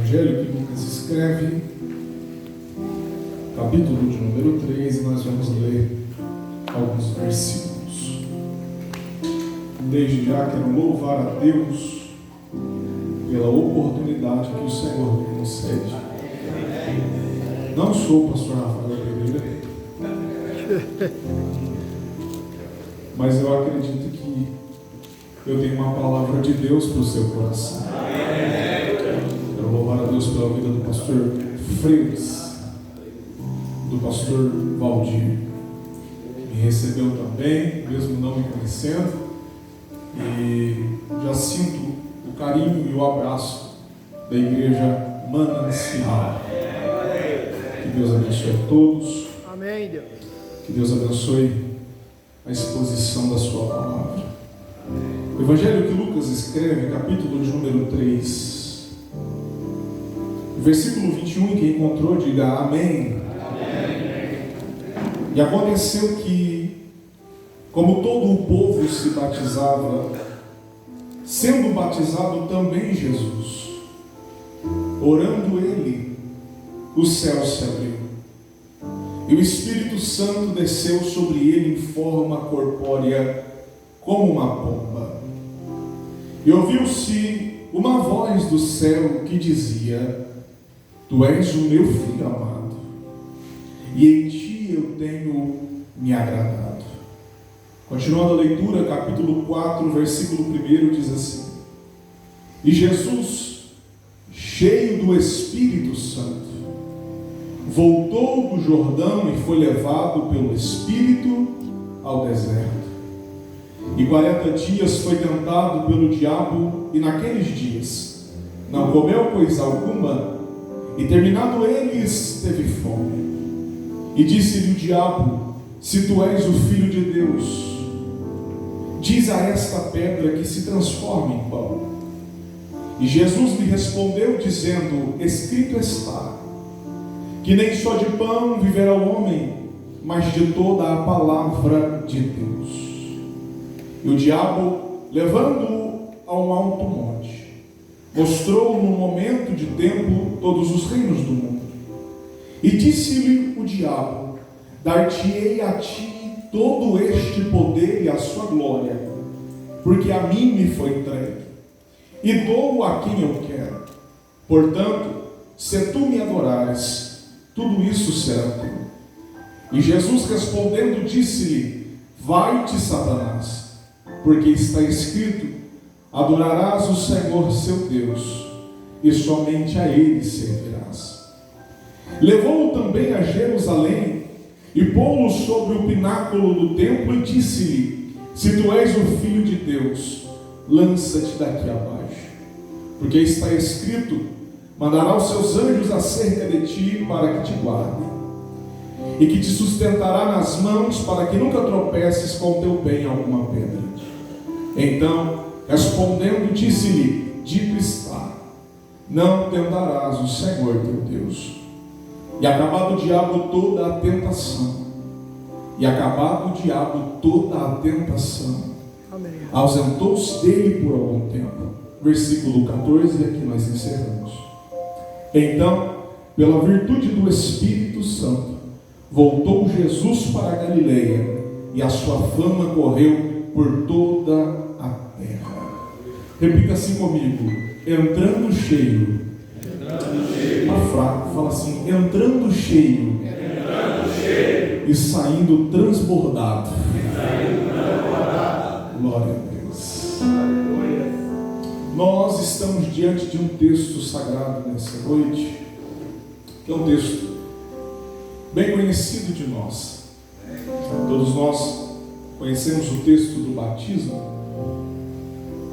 Evangelho que Lucas escreve, capítulo de número 3, e nós vamos ler alguns versículos. Desde já quero louvar a Deus pela oportunidade que o Senhor me concede. Não sou o pastor Rafael Pereira, mas eu acredito que eu tenho uma palavra de Deus para o seu coração. Quero louvar a Deus pela vida do pastor Freires, do pastor Valdir. Me recebeu também, mesmo não me conhecendo, e já sinto o carinho e o abraço da igreja Manancial. Que Deus abençoe a todos. Amém, Deus. Que Deus abençoe a exposição da sua palavra. O Evangelho que Lucas escreve, capítulo de número 3, versículo 21, quem encontrou, diga amém. Amém. E aconteceu que, como todo o povo se batizava, sendo batizado também Jesus, orando ele, o céu se abriu, e o Espírito Santo desceu sobre ele em forma corpórea, como uma pomba. E ouviu-se uma voz do céu que dizia: Tu és o meu filho amado, e em ti eu tenho me agradado. Continuando a leitura, capítulo 4, versículo 1 diz assim: E Jesus, cheio do Espírito Santo, voltou do Jordão e foi levado pelo Espírito ao deserto. E 40 dias foi tentado pelo diabo, e naqueles dias não comeu coisa alguma, e terminado eles, teve fome. E disse-lhe o diabo: Se tu és o Filho de Deus, diz a esta pedra que se transforme em pão. E Jesus lhe respondeu, dizendo: Escrito está, que nem só de pão viverá o homem, mas de toda a palavra de Deus. E o diabo, levando-o a um alto monte, mostrou-o num momento de tempo todos os reinos do mundo. E disse-lhe o diabo: Dar-te-ei a ti todo este poder e a sua glória, porque a mim me foi entregue, e dou a quem eu quero. Portanto, se tu me adorares, tudo isso será teu. E Jesus respondendo disse-lhe: Vai-te, Satanás, porque está escrito: Adorarás o Senhor seu Deus, e somente a Ele servirás. Levou-o também a Jerusalém, e pô-lo sobre o pináculo do templo, e disse-lhe: Se tu és o Filho de Deus, lança-te daqui abaixo, porque está escrito: Mandará os seus anjos acerca de ti para que te guardem, e que te sustentará nas mãos, para que nunca tropeces com teu pé em alguma pedra. Então, respondendo, disse-lhe: Dito está, não tentarás o Senhor teu Deus. E acabado o diabo toda a tentação, ausentou-se dele por algum tempo. Versículo 14, e aqui nós encerramos. Então, pela virtude do Espírito Santo, voltou Jesus para a Galileia, e a sua fama correu por toda a terra. Repita assim comigo: entrando cheio. Está fraco, fala assim: entrando cheio, e saindo transbordado. Glória a Deus. Nós estamos diante de um texto sagrado nessa noite, que é um texto bem conhecido de nós. Todos nós conhecemos o texto do batismo,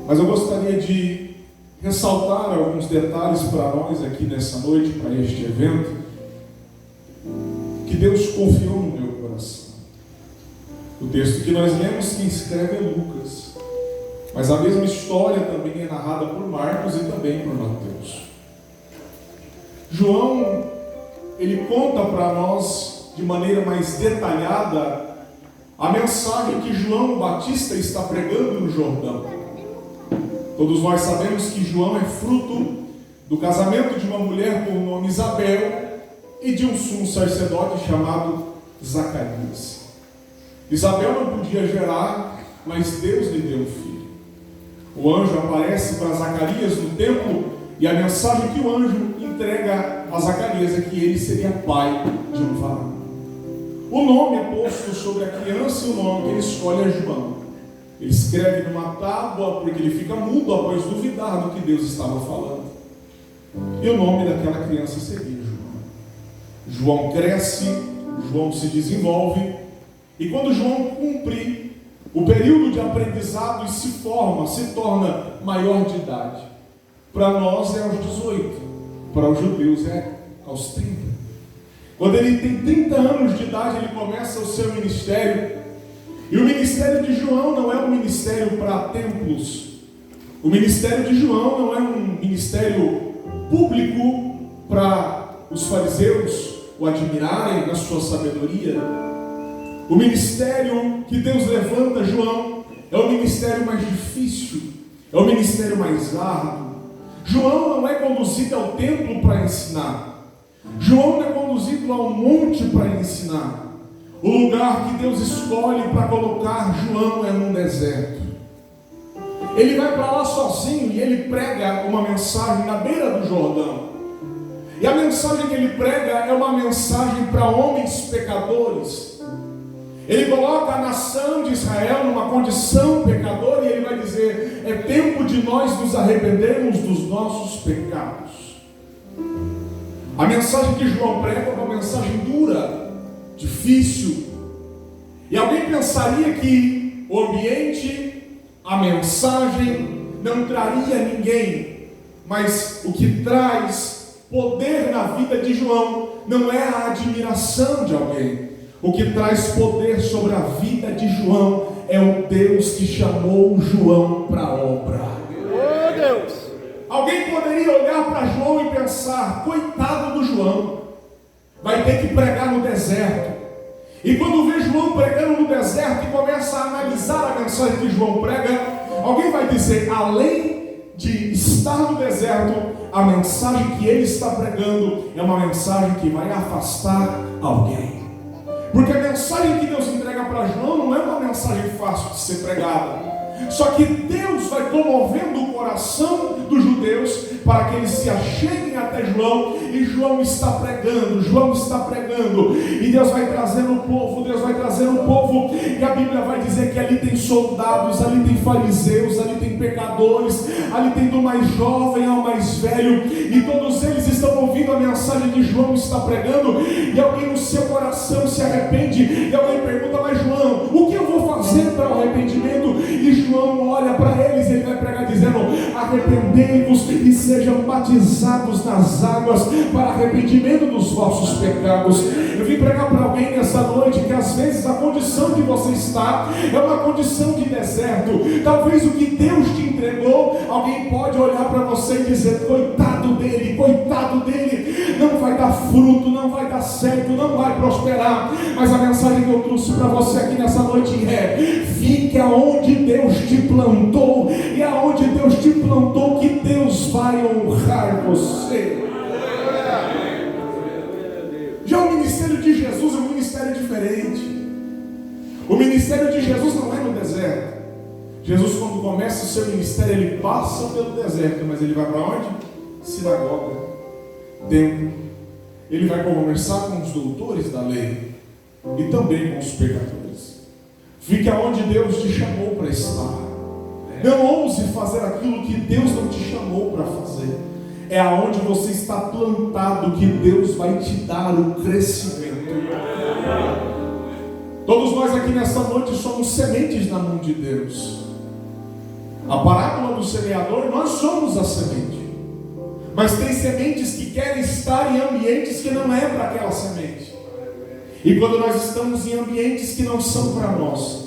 mas eu gostaria de ressaltar alguns detalhes para nós aqui nessa noite, para este evento, que Deus confiou no meu coração. O texto que nós lemos, quem escreve é Lucas, mas a mesma história também é narrada por Marcos e também por Mateus. João, ele conta para nós de maneira mais detalhada a mensagem que João Batista está pregando no Jordão. Todos nós sabemos que João é fruto do casamento de uma mulher por nome Isabel e de um sumo sacerdote chamado Zacarias. Isabel não podia gerar, mas Deus lhe deu um filho. O anjo aparece para Zacarias no templo e a mensagem que o anjo entrega a Zacarias é que ele seria pai de um varão. O nome é posto sobre a criança e o nome que ele escolhe é João. Ele escreve numa tábua porque ele fica mudo após duvidar do que Deus estava falando. E o nome daquela criança seria João. João cresce, João se desenvolve, e quando João cumpre o período de aprendizado e se forma, se torna maior de idade. Para nós é aos 18, para os judeus é aos 30. Quando ele tem 30 anos de idade, ele começa o seu ministério. E o ministério de João não é um ministério para templos. O ministério de João não é um ministério público para os fariseus o admirarem na sua sabedoria. O ministério que Deus levanta João é o ministério mais difícil, é o ministério mais árduo. João não é conduzido ao templo para ensinar. João não é conduzido ao monte para ensinar. O lugar que Deus escolhe para colocar João é num deserto. Ele vai para lá sozinho e ele prega uma mensagem na beira do Jordão. E a mensagem que ele prega é uma mensagem para homens pecadores. Ele coloca a nação de Israel numa condição pecadora e ele vai dizer: é tempo de nós nos arrependermos dos nossos pecados. A mensagem que João prega é uma mensagem dura, difícil. E alguém pensaria que o ambiente, a mensagem não traria ninguém, mas o que traz poder na vida de João não é a admiração de alguém. O que traz poder sobre a vida de João é o Deus que chamou João para a obra. Oh, Deus! Alguém poderia olhar para João e pensar: coitado do João, vai ter que pregar no deserto. E quando vê João pregando no deserto e começa a analisar a mensagem que João prega, alguém vai dizer: além de estar no deserto, a mensagem que ele está pregando é uma mensagem que vai afastar alguém. Porque a mensagem que Deus entrega para João não é uma mensagem fácil de ser pregada. Só que Deus vai comovendo o coração dos judeus para que eles se acheguem até João. E João está pregando, e Deus vai trazendo o povo, e a Bíblia vai dizer que ali tem soldados, ali tem fariseus, ali tem pecadores, ali tem do mais jovem ao mais velho, e todos eles estão ouvindo a mensagem que João está pregando. E alguém no seu coração se arrepende, e alguém pergunta: mas João, o que eu vou fazer para o arrependimento? E João olha para eles, ele vai pregar dizendo: arrependei-vos e sejam batizados nas águas para arrependimento dos vossos pecados. Eu vim pregar para alguém nessa noite que às vezes a condição que você está é uma condição de deserto. Talvez o que Deus te entregou, alguém pode olhar para você e dizer: coitado dele, não vai dar fruto, não vai dar certo, não vai prosperar. Mas a mensagem que eu trouxe para você aqui nessa noite é: fique aonde Deus te plantou, e aonde Deus te plantou que Deus vai honrar você. Já o ministério de Jesus é um ministério diferente. O ministério de Jesus não é no deserto. Jesus, quando começa o seu ministério, ele passa pelo deserto, mas ele vai para onde? Sinagoga, templo. Ele vai conversar com os doutores da lei e também com os pecadores. Fique aonde Deus te chamou para estar. Não ouse fazer aquilo que Deus não te chamou para fazer. É aonde você está plantado que Deus vai te dar o crescimento. Todos nós aqui nesta noite somos sementes na mão de Deus. A parábola do semeador, nós somos a semente. Mas tem sementes que querem estar em ambientes que não é para aquela semente. E quando nós estamos em ambientes que não são para nós,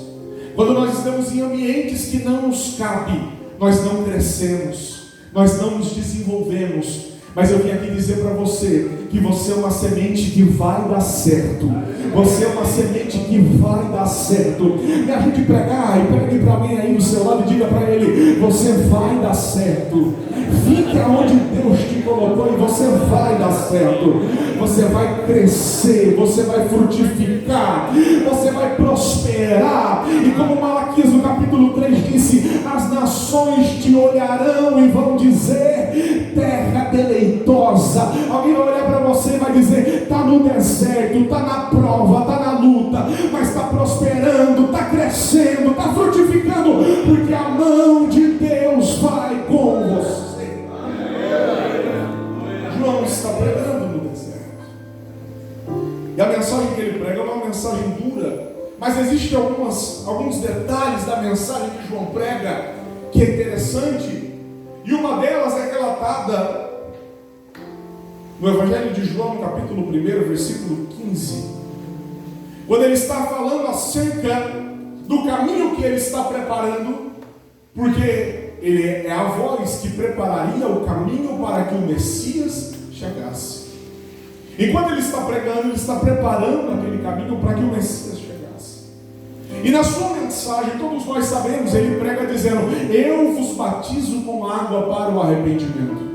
quando nós estamos em ambientes que não nos cabe, nós não crescemos, nós não nos desenvolvemos. Mas eu vim aqui dizer para você que você é uma semente que vai dar certo. Você é uma semente que vai dar certo. Me ajude a pregar e pregue para mim aí do seu lado e diga para ele: você vai dar certo. Fique aonde Deus te colocou e você vai dar certo. Você vai crescer, você vai frutificar, você vai prosperar. E como Malaquias no capítulo 3 disse: as nações te olharão e vão dizer: terra deleitosa. Alguém vai olhar para você e vai dizer: está no deserto, está na prova, está na luta, mas está prosperando, está crescendo, está frutificando, porque a mão de Deus vai com você. João está pregando no deserto, e a mensagem que ele prega é uma mensagem dura, mas existem alguns detalhes da mensagem que João prega que é interessante, e uma delas é aquela dada no Evangelho de João, no capítulo 1, versículo 15, quando ele está falando acerca do caminho que ele está preparando, porque ele é a voz que prepararia o caminho para que o Messias chegasse. Enquanto ele está pregando, ele está preparando aquele caminho para que o Messias chegasse. E na sua mensagem, todos nós sabemos, ele prega dizendo: eu vos batizo com água para o arrependimento,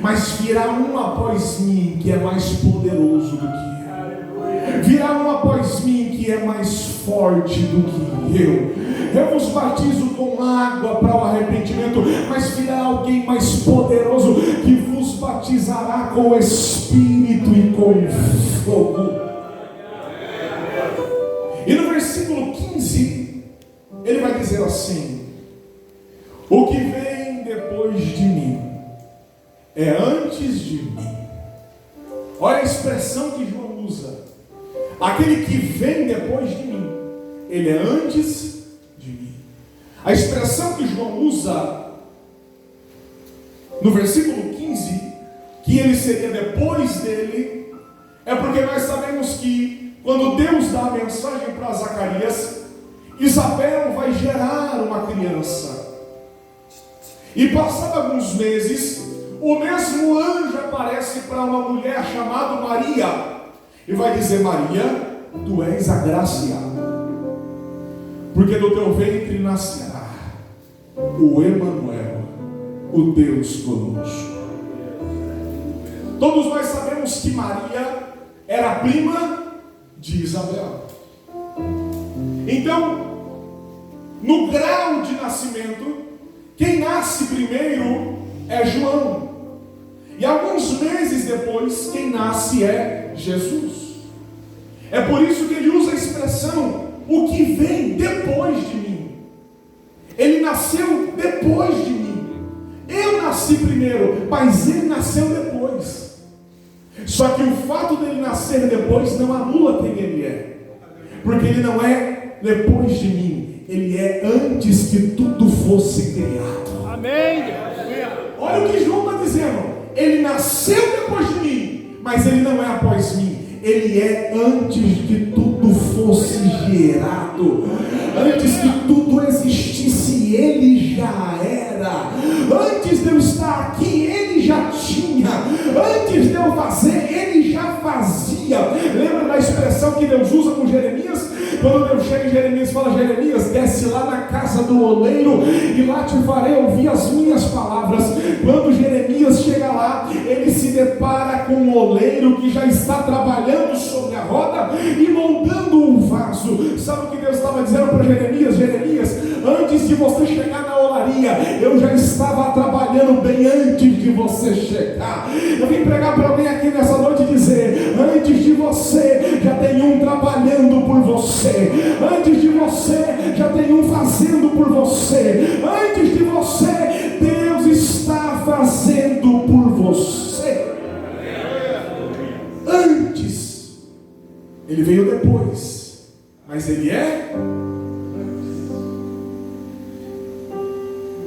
mas virá um após mim que é mais poderoso do que eu. Virá um após mim que é mais forte do que eu. Eu vos batizo com água para o arrependimento, mas virá alguém mais poderoso que vos batizará com o Espírito e com fogo. E no versículo 15, ele vai dizer assim: o que vem depois de mim é antes de mim. Olha a expressão que João usa: aquele que vem depois de mim, ele é antes de mim. A expressão que João usa no versículo 15, que ele seria depois dele, é porque nós sabemos que quando Deus dá a mensagem para Zacarias, Isabel vai gerar uma criança, e passados alguns meses, o mesmo anjo aparece para uma mulher chamada Maria e vai dizer: Maria, tu és agraciada, porque do teu ventre nascerá o Emanuel, o Deus conosco. Todos nós sabemos que Maria era prima de Isabel. Então, no grau de nascimento, quem nasce primeiro é João, e alguns meses depois, quem nasce é Jesus. É por isso que ele usa a expressão: o que vem depois de mim. Ele nasceu depois de mim. Eu nasci primeiro, mas ele nasceu depois. Só que o fato dele nascer depois não anula quem ele é, porque ele não é depois de mim, ele é antes que tudo fosse criado. Amém. Olha o que João está dizendo: ele nasceu depois de mim, mas ele não é após mim. Ele é antes que tudo fosse gerado. Antes que tudo existisse, ele já era. Antes de eu estar aqui, ele já tinha. Antes de eu fazer, ele já fazia. Lembra da expressão que Deus usa com Jeremias? Quando Deus chega em Jeremias e fala: Jeremias, desce lá na casa do oleiro e lá te farei ouvir as minhas palavras. Quando Jeremias chega lá, ele se depara com um oleiro que já está trabalhando sobre a roda e moldando um vaso. Sabe o que Deus estava dizendo para Jeremias? Jeremias, antes de você chegar na olaria, eu já estava trabalhando bem antes de você chegar. Eu vim pregar para alguém aqui nessa noite e dizer: antes de você, já tem um trabalhando por você. Antes de você, já tem um fazendo por você. Antes de você, Deus está fazendo por você. Antes, ele veio depois, mas ele é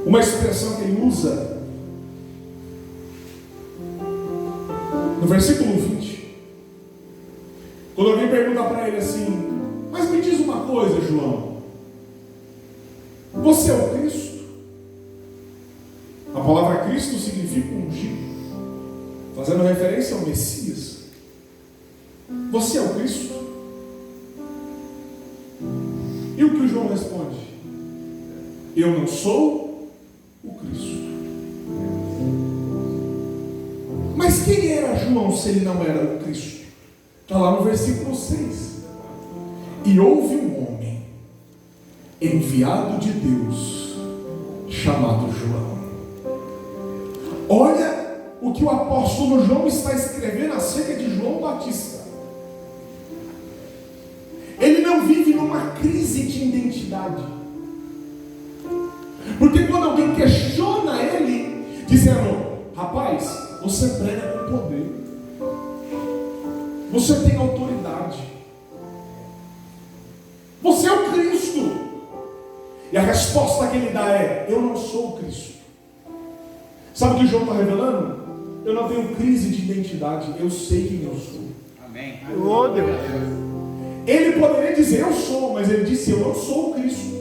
uma expressão que ele usa no versículo 20, quando alguém pergunta para ele assim: mas me diz uma coisa, João, você é o Cristo? A palavra Cristo significa ungido. fazendo referência ao Messias. Você é o Cristo? E o que o João responde? Eu não sou o Cristo. Mas quem era João se ele não era o Cristo? Está lá no versículo 6. E houve um homem enviado de Deus chamado João. Olha o que o apóstolo João está escrevendo acerca de João Batista. Ele não vive numa crise de identidade. Porque quando alguém questiona ele, dizendo: rapaz, você prega com poder, você tem autoridade, você é o Cristo. E a resposta que ele dá é: eu não sou o Cristo. Sabe o que João está revelando? Eu não tenho crise de identidade, eu sei quem eu sou. Amém. Oh, Deus. Ele poderia dizer: eu sou, mas ele disse: eu não sou o Cristo.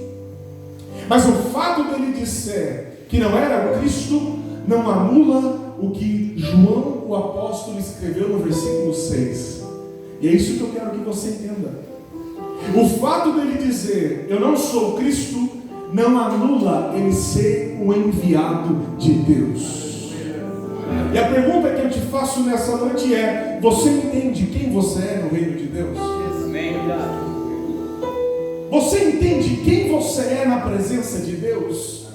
Mas o fato dele dizer que não era o Cristo não anula o que João, o apóstolo, escreveu no versículo 6. E é isso que eu quero que você entenda. O fato dele dizer: eu não sou o Cristo, não anula ele ser o enviado de Deus. E a pergunta que eu te faço nessa noite é: você entende quem você é no reino de Deus? Amém. Você entende quem você é na presença de Deus?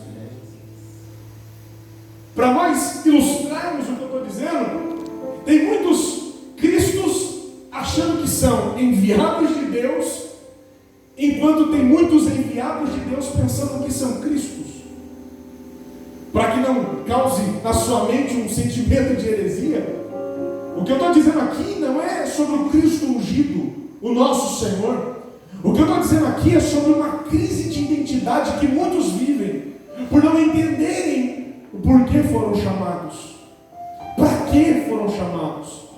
Para nós ilustrarmos o que eu estou dizendo, tem muitos cristos achando que são enviados de Deus, enquanto tem muitos enviados de Deus pensando que são cristos. Para que não cause na sua mente um sentimento de heresia, o que eu estou dizendo aqui não é sobre o Cristo ungido, o nosso Senhor. O que eu estou dizendo aqui é sobre uma crise de identidade que muitos vivem, por não entenderem o porquê foram chamados, para que foram chamados.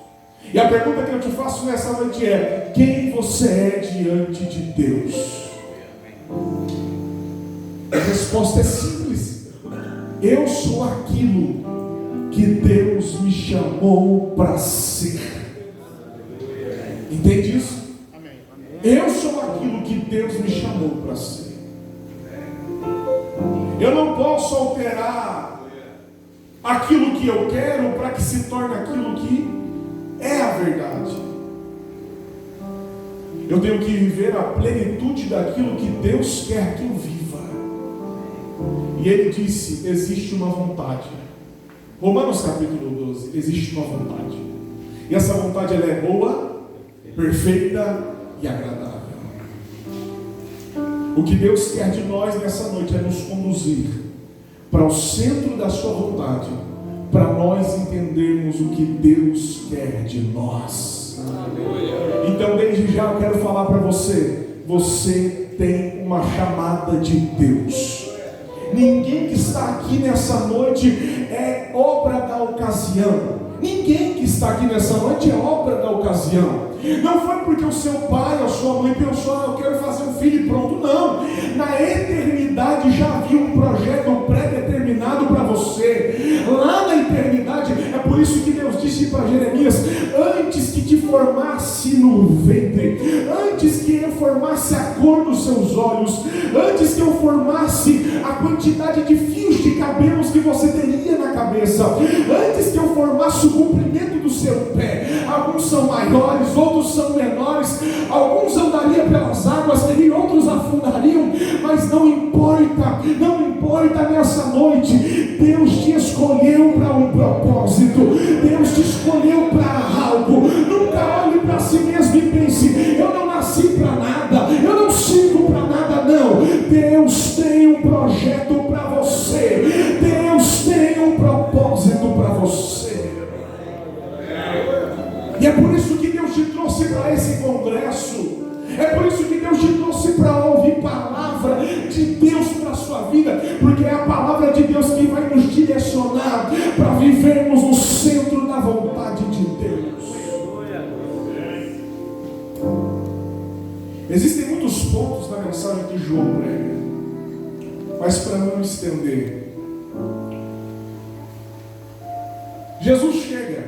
E a pergunta que eu te faço nessa noite é: quem você é diante de Deus? A resposta é simples: eu sou aquilo que Deus me chamou para ser. Entende isso? Eu sou aquilo que Deus me chamou para ser. Eu não posso alterar aquilo que eu quero para que se torne aquilo que é a verdade. Eu tenho que viver a plenitude daquilo que Deus quer que eu viva. E Ele disse: existe uma vontade. Romanos capítulo 12, existe uma vontade. E essa vontade ela é boa, perfeita e agradável. O que Deus quer de nós nessa noite é nos conduzir para o centro da sua vontade, para nós entendermos o que Deus quer de nós. Então desde já eu quero falar para você: você tem uma chamada de Deus. Ninguém que está aqui nessa noite é obra da ocasião. Ninguém que está aqui nessa noite é obra da ocasião. Não foi porque o seu pai ou a sua mãe pensou: eu quero fazer um filho e pronto. Não, na eternidade já havia um projeto pré-determinado para você. Lá na eternidade, é por isso que Deus disse para Jeremias: antes que te formasse no ventre, antes que eu formasse a cor dos seus olhos, antes que eu formasse a quantidade de fios de cabelos que você teria na cabeça, antes que eu formasse o comprimento do seu pé, alguns são maiores, outros são menores, alguns andariam pelas águas e outros afundariam, mas não importa, não importa nessa noite. Deus te escolheu para um propósito, Deus te escolheu para algo. Nunca olhe para si mesmo e pense: eu não nasci para nada, eu não sirvo para nada. Não, Deus tem um projeto para você, Deus tem um propósito para você. E é por isso que Deus te trouxe para esse congresso. É por isso que Deus te trouxe para ouvir palavra de Deus para a sua vida. Porque é a palavra de Deus que vai nos direcionar para vivermos no centro da vontade de Deus. Existem muitos pontos na mensagem que João prega, mas para não estender, Jesus chega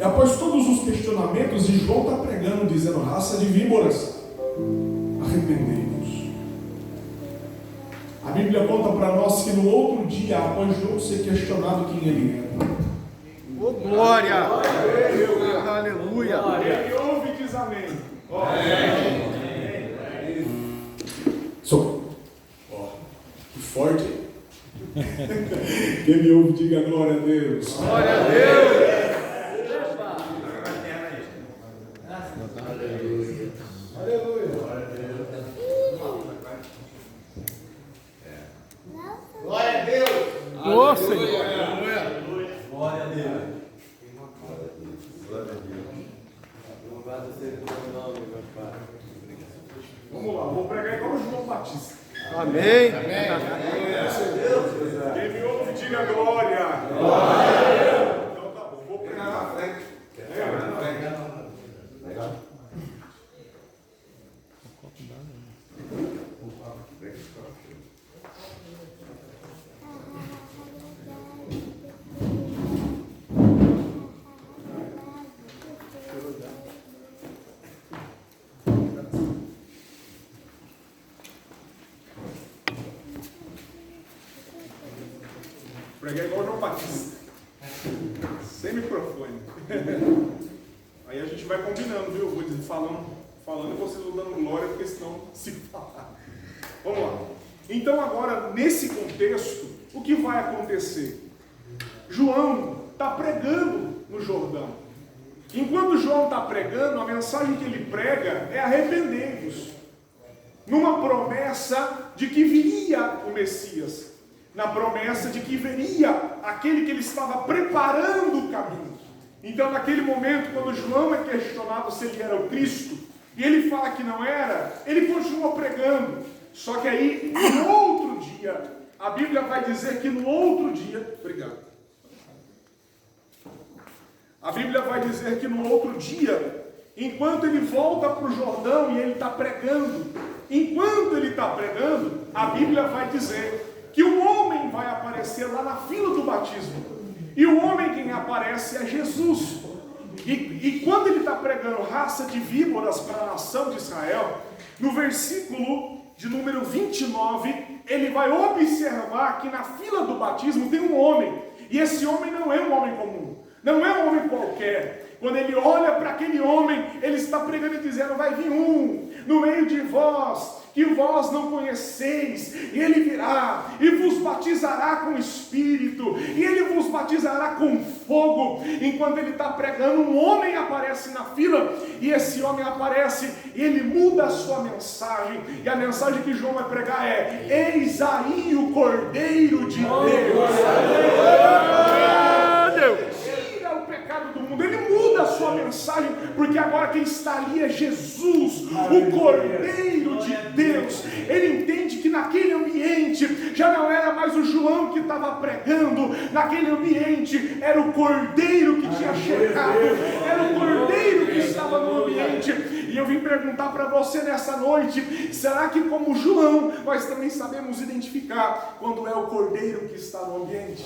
após todos os questionamentos, e João está pregando, dizendo: raça de víboras, arrependei-vos. A Bíblia conta para nós que no outro dia, após João ser questionado quem ele era, oh, glória! Aleluia! Ele ouve e diz amém. Que forte. Quem me ouve, diga glória a Deus. Glória a Deus! Glória a Deus! Ô, Senhor! Glória a Deus! Louvado seja o teu nome, meu Pai. Vamos lá, vou pregar igual o João Batista. Amém! Quem me ouve, diga glória. Então tá bom, vou pregar na frente. Preguei igual o João Batista. Sem microfone. Aí a gente vai combinando, viu? Eu vou falando e vocês vão dando glória, porque senão se falar. Vamos lá. Então agora, nesse contexto, o que vai acontecer? João está pregando no Jordão. Enquanto João está pregando, a mensagem que ele prega é: arrependei-vos. Numa promessa de que viria o Messias. Na promessa de que viria aquele que ele estava preparando o caminho. Então, naquele momento, quando João é questionado se ele era o Cristo, e ele fala que não era, ele continua pregando. Só que aí, no outro dia, a Bíblia vai dizer que no outro dia... Obrigado. A Bíblia vai dizer que no outro dia, enquanto ele volta para o Jordão e ele está pregando, enquanto ele está pregando, a Bíblia vai dizer que um homem vai aparecer lá na fila do batismo. E o homem quem aparece é Jesus. E quando ele está pregando raça de víboras para a nação de Israel, no versículo de número 29, ele vai observar que na fila do batismo tem um homem. E esse homem não é um homem comum, não é um homem qualquer. Quando ele olha para aquele homem, ele está pregando e dizendo: vai vir um no meio de vós, que vós não conheceis, e ele virá, e vos batizará com Espírito, e ele vos batizará com fogo. Enquanto ele está pregando, um homem aparece na fila, e esse homem aparece, e ele muda a sua mensagem, e a mensagem que João vai pregar é: eis aí o Cordeiro de Deus. Tira o pecado do mundo. Ele muda a sua mensagem, porque agora quem está ali é Jesus, o Cordeiro de Deus. Ele entende que naquele ambiente já não era mais o João que estava pregando, naquele ambiente era o Cordeiro que tinha chegado, era o Cordeiro que estava no ambiente. E eu vim perguntar para você nessa noite: será que, como João, nós também sabemos identificar quando é o Cordeiro que está no ambiente?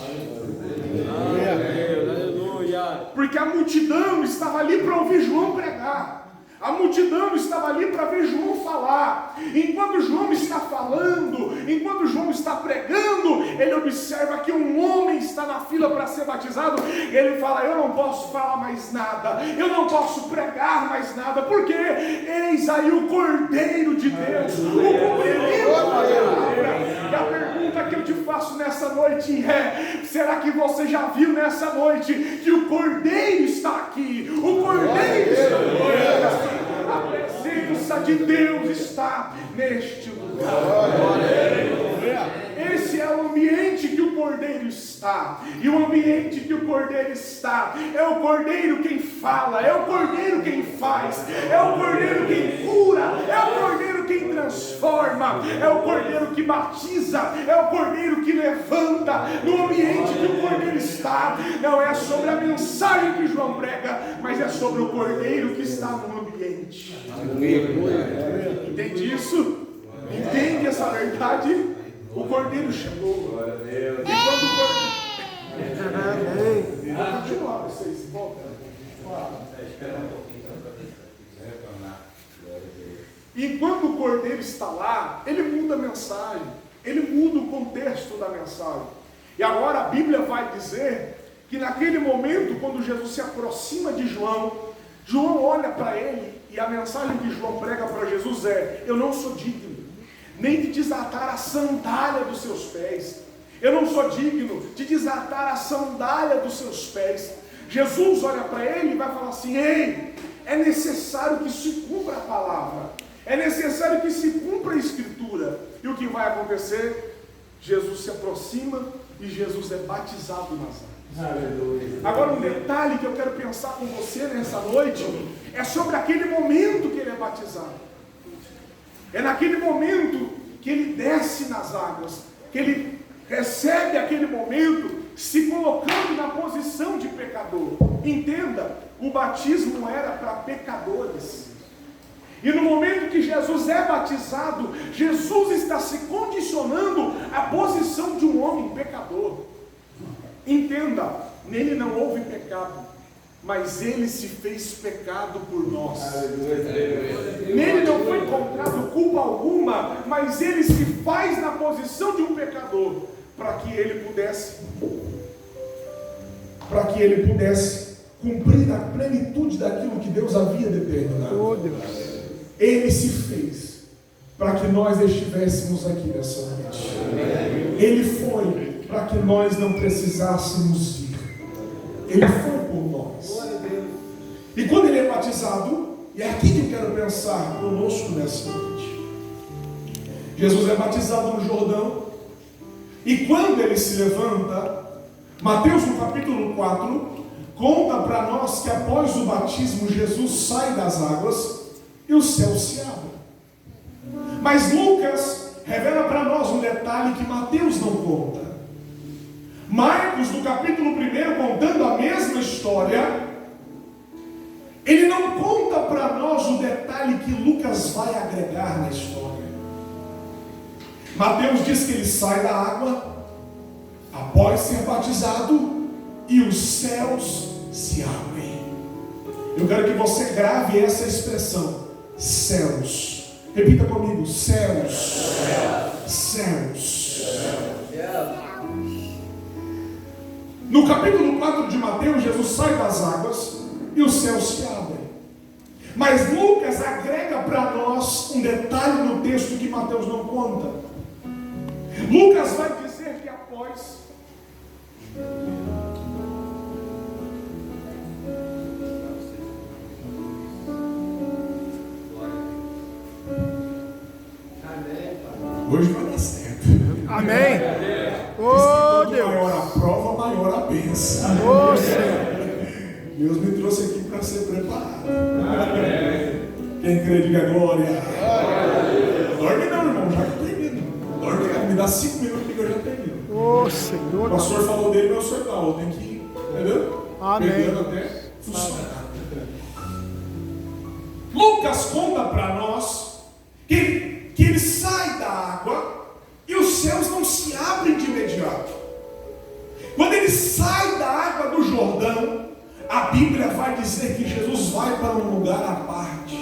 Aleluia! Porque a multidão estava ali para ouvir João pregar. A multidão estava ali para ver João falar. Enquanto João está falando, enquanto João está pregando, ele observa que um homem está na fila para ser batizado. Ele fala: eu não posso falar mais nada, eu não posso pregar mais nada, porque eis aí o Cordeiro de Deus, o cumprimento da palavra. E a pergunta que eu te faço nessa noite é: será que você já viu nessa noite que o Cordeiro está aqui? O Cordeiro está aqui. A presença de Deus está neste lugar. Esse é o ambiente que o Cordeiro está. E o ambiente que o Cordeiro está é o Cordeiro quem fala, é o Cordeiro quem faz, é o Cordeiro quem cura, é o Cordeiro quem transforma, é o Cordeiro que batiza, é o Cordeiro que levanta. No ambiente que o Cordeiro está, não é sobre a mensagem que João prega, mas é sobre o Cordeiro que está no ambiente. Entende isso? Entende essa verdade? O Cordeiro chegou. E quando o Cordeiro... Vou continuar, vocês voltam. E quando o cordeiro está lá, ele muda a mensagem, ele muda o contexto da mensagem. E agora a Bíblia vai dizer que naquele momento, quando Jesus se aproxima de João, João olha para ele e a mensagem que João prega para Jesus é: eu não sou digno nem de desatar a sandália dos seus pés. Eu não sou digno de desatar a sandália dos seus pés. Jesus olha para ele e vai falar assim: ei, é necessário que se cumpra a palavra, é necessário que se cumpra a escritura. E o que vai acontecer? Jesus se aproxima e Jesus é batizado nas águas. Aleluia. Agora um detalhe que eu quero pensar com você nessa noite é sobre aquele momento que ele é batizado. É naquele momento que ele desce nas águas, que ele recebe aquele momento se colocando na posição de pecador. Entenda, o batismo era para pecadores. E no momento que Jesus é batizado, Jesus está se condicionando à posição de um homem pecador. Entenda, nele não houve pecado, mas ele se fez pecado por nós. Nele não foi encontrado culpa alguma, mas ele se faz na posição de um pecador, para que ele pudesse cumprir a plenitude daquilo que Deus havia determinado. Oh, Deus. Ele se fez para que nós estivéssemos aqui nessa noite. Ele foi para que nós não precisássemos ir. Ele foi por nós. E quando ele é batizado, e é aqui que eu quero pensar conosco nessa noite. Jesus é batizado no Jordão, e quando ele se levanta, Mateus no capítulo 4 conta para nós que após o batismo Jesus sai das águas e o céu se abre. Mas Lucas revela para nós um detalhe que Mateus não conta. Marcos, no capítulo 1, contando a mesma história, ele não conta para nós o detalhe que Lucas vai agregar na história. Mateus diz que ele sai da água após ser batizado e os céus se abrem. Eu quero que você grave essa expressão: céus. Repita comigo: céus. Céus. No capítulo 4 de Mateus, Jesus sai das águas e os céus se abrem. Mas Lucas agrega para nós um detalhe no texto que Mateus não conta. Lucas vai dizer que após hoje vai dar certo. Amém. Oh, Deus. maior a prova, maior a bênção. Oh, Senhor. Deus me trouxe aqui para ser preparado. Amém. Quem crê, diga glória. Dorme não, irmão, já que eu termino. Dorme não, me dá 5 minutos que eu já termino. Oh, Senhor. O pastor falou dele, mas o senhor não. Tem que ir, entendeu? Amém. Pegando até funcionar. Lucas conta para nós que ele sai da água e os céus não se abrem de imediato. Quando ele sai da água do Jordão, a Bíblia vai dizer que Jesus vai para um lugar à parte.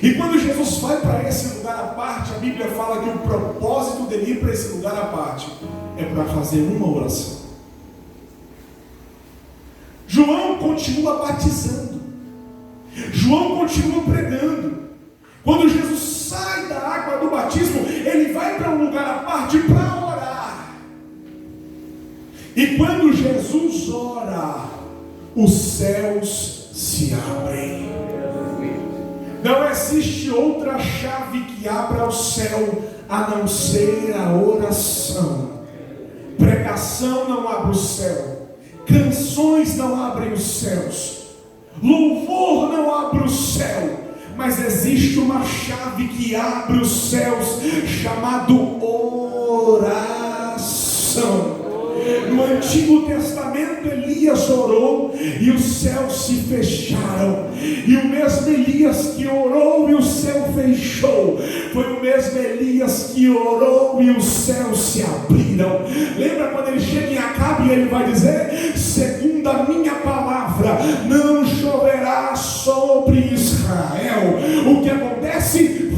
E quando Jesus vai para esse lugar à parte, a Bíblia fala que o propósito dele ir para esse lugar à parte é para fazer uma oração. João continua batizando, João continua pregando. Quando Jesus sai da água do batismo, ele vai para um lugar à parte para orar. E quando Jesus ora, os céus se abrem. Não existe outra chave que abra o céu a não ser a oração. Pregação não abre o céu, canções não abrem os céus, louvor não abre o céu. Mas existe uma chave que abre os céus, chamado oração. No Antigo Testamento, Elias orou e os céus se fecharam. E o mesmo Elias que orou e o céu fechou, foi o mesmo Elias que orou e os céus se abriram. Lembra quando ele chega em Acabe e ele vai dizer: segundo segundo a minha palavra, não choverá sobre Israel. O que acontece?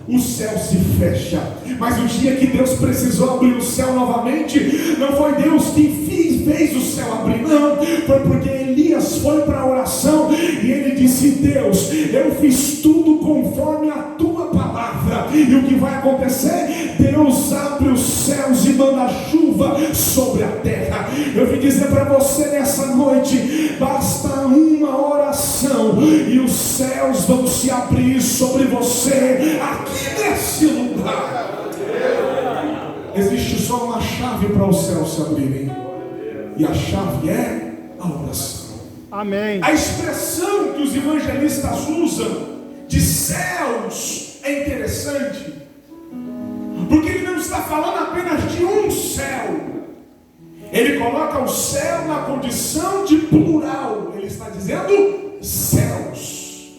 O céu se fecha. Mas o dia que Deus precisou abrir o céu novamente, não foi Deus que fez o céu abrir, não, foi porque Elias foi para a oração e ele disse: Deus, eu fiz tudo conforme a tua palavra. E o que vai acontecer? Deus abre os céus e manda chuva sobre a terra. Eu vim dizer para você nessa noite: basta uma oração e os céus vão se abrir sobre você aqui nesse lugar. Existe só uma chave para os céus se abrirem, e a chave é a oração. Amém. A expressão que os evangelistas usam de céus é interessante, porque ele não está falando apenas de um céu. Ele coloca o céu na condição de plural. Ele está dizendo céus.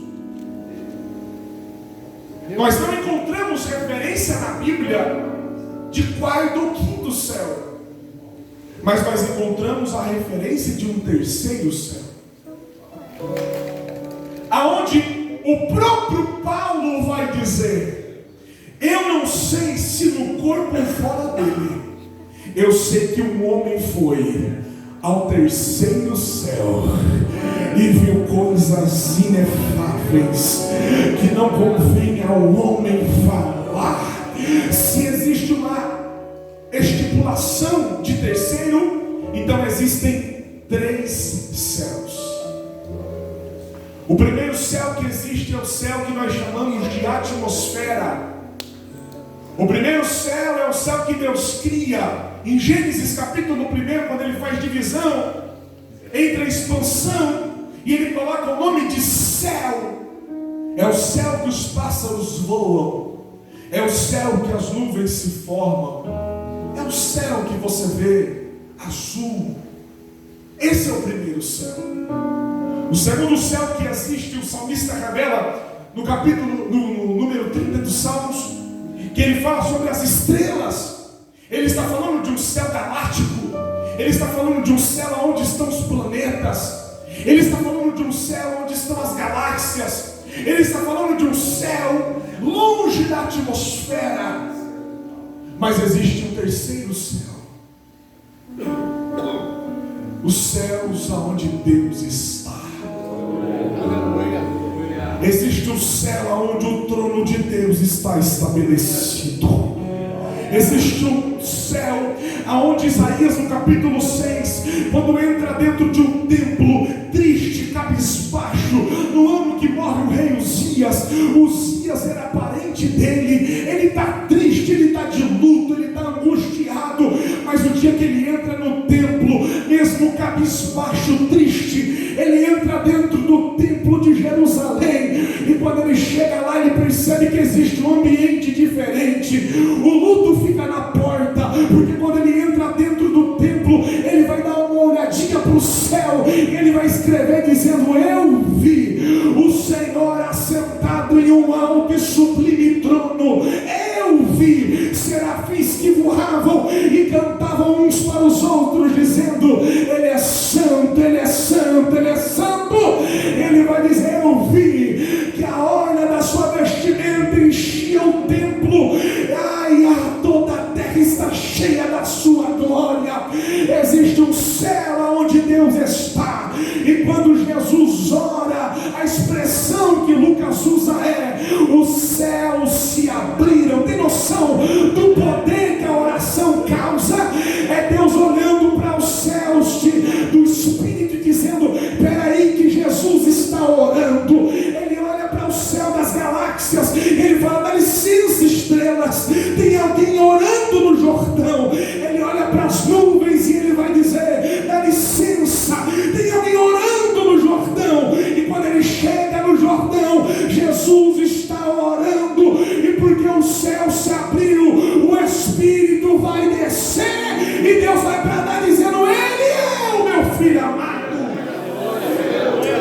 Nós não encontramos referência na Bíblia de quarto ou quinto céu, mas nós encontramos a referência de um terceiro céu, aonde o próprio Paulo vai dizer: eu não sei se no corpo ou fora dele, eu sei que um homem foi ao terceiro céu e viu coisas inefáveis que não convém ao homem falar. Se existe uma estipulação de terceiro, então existem 3 céus. O primeiro céu que existe é o céu que nós chamamos de atmosfera. O primeiro céu é o céu que Deus cria. Em Gênesis capítulo 1, quando ele faz divisão entre a expansão, e ele coloca o nome de céu, é o céu que os pássaros voam, é o céu que as nuvens se formam, é o céu que você vê azul. Esse é o primeiro céu. O segundo céu que existe, o salmista revela no capítulo, no número 30 dos Salmos, que ele fala sobre as estrelas. Ele está falando de um céu galáctico. Ele está falando de um céu onde estão os planetas. Ele está falando de um céu onde estão as galáxias. Ele está falando de um céu longe da atmosfera. Mas existe um terceiro céu, os céus aonde Deus está. Existe um céu onde o trono de Deus está estabelecido. Existe um céu aonde Isaías no capítulo 6, quando entra dentro de um templo triste, cabisbaixo, no ano que morre o rei Uzias era parente dele, ele está triste, ele está de luto, ele está angustiado, mas o dia que ele entra no templo, mesmo cabisbaixo, triste, ele entra dentro do templo de Jerusalém, e quando ele chega lá, ele percebe que existe um ambiente diferente. O luto fica na porta, porque quando ele entra dentro do templo, ele vai dar uma olhadinha para o céu, e ele vai escrever dizendo: eu vi o Senhor assentado em um alto e sublime trono. Eu vi serafins que voavam e cantavam uns para os outros, dizendo: Ele é santo, Ele é santo, Ele é santo. Ele vai dizer: eu vi que a orla da sua vestimenta enchia o templo. Toda a terra está cheia da sua glória. Existe um céu onde Deus está. E quando Jesus ora, a expressão que Lucas usa é: os céus se abriram. Tem noção do poder que a oração causa? É Deus olhando para os céus do Espírito, dizendo: peraí, que Jesus está orando. Ele olha para o céu das galáxias, ele fala: dá licença, estrelas, tem alguém orando no Jordão. Ele olha para as nuvens e ele vai dizer: dá licença, tem alguém orando no Jordão. E quando ele chega no Jordão, Jesus está orando, e porque o céu se abriu, o Espírito vai descer, e Deus vai bradar dizendo: Ele é o meu filho amado.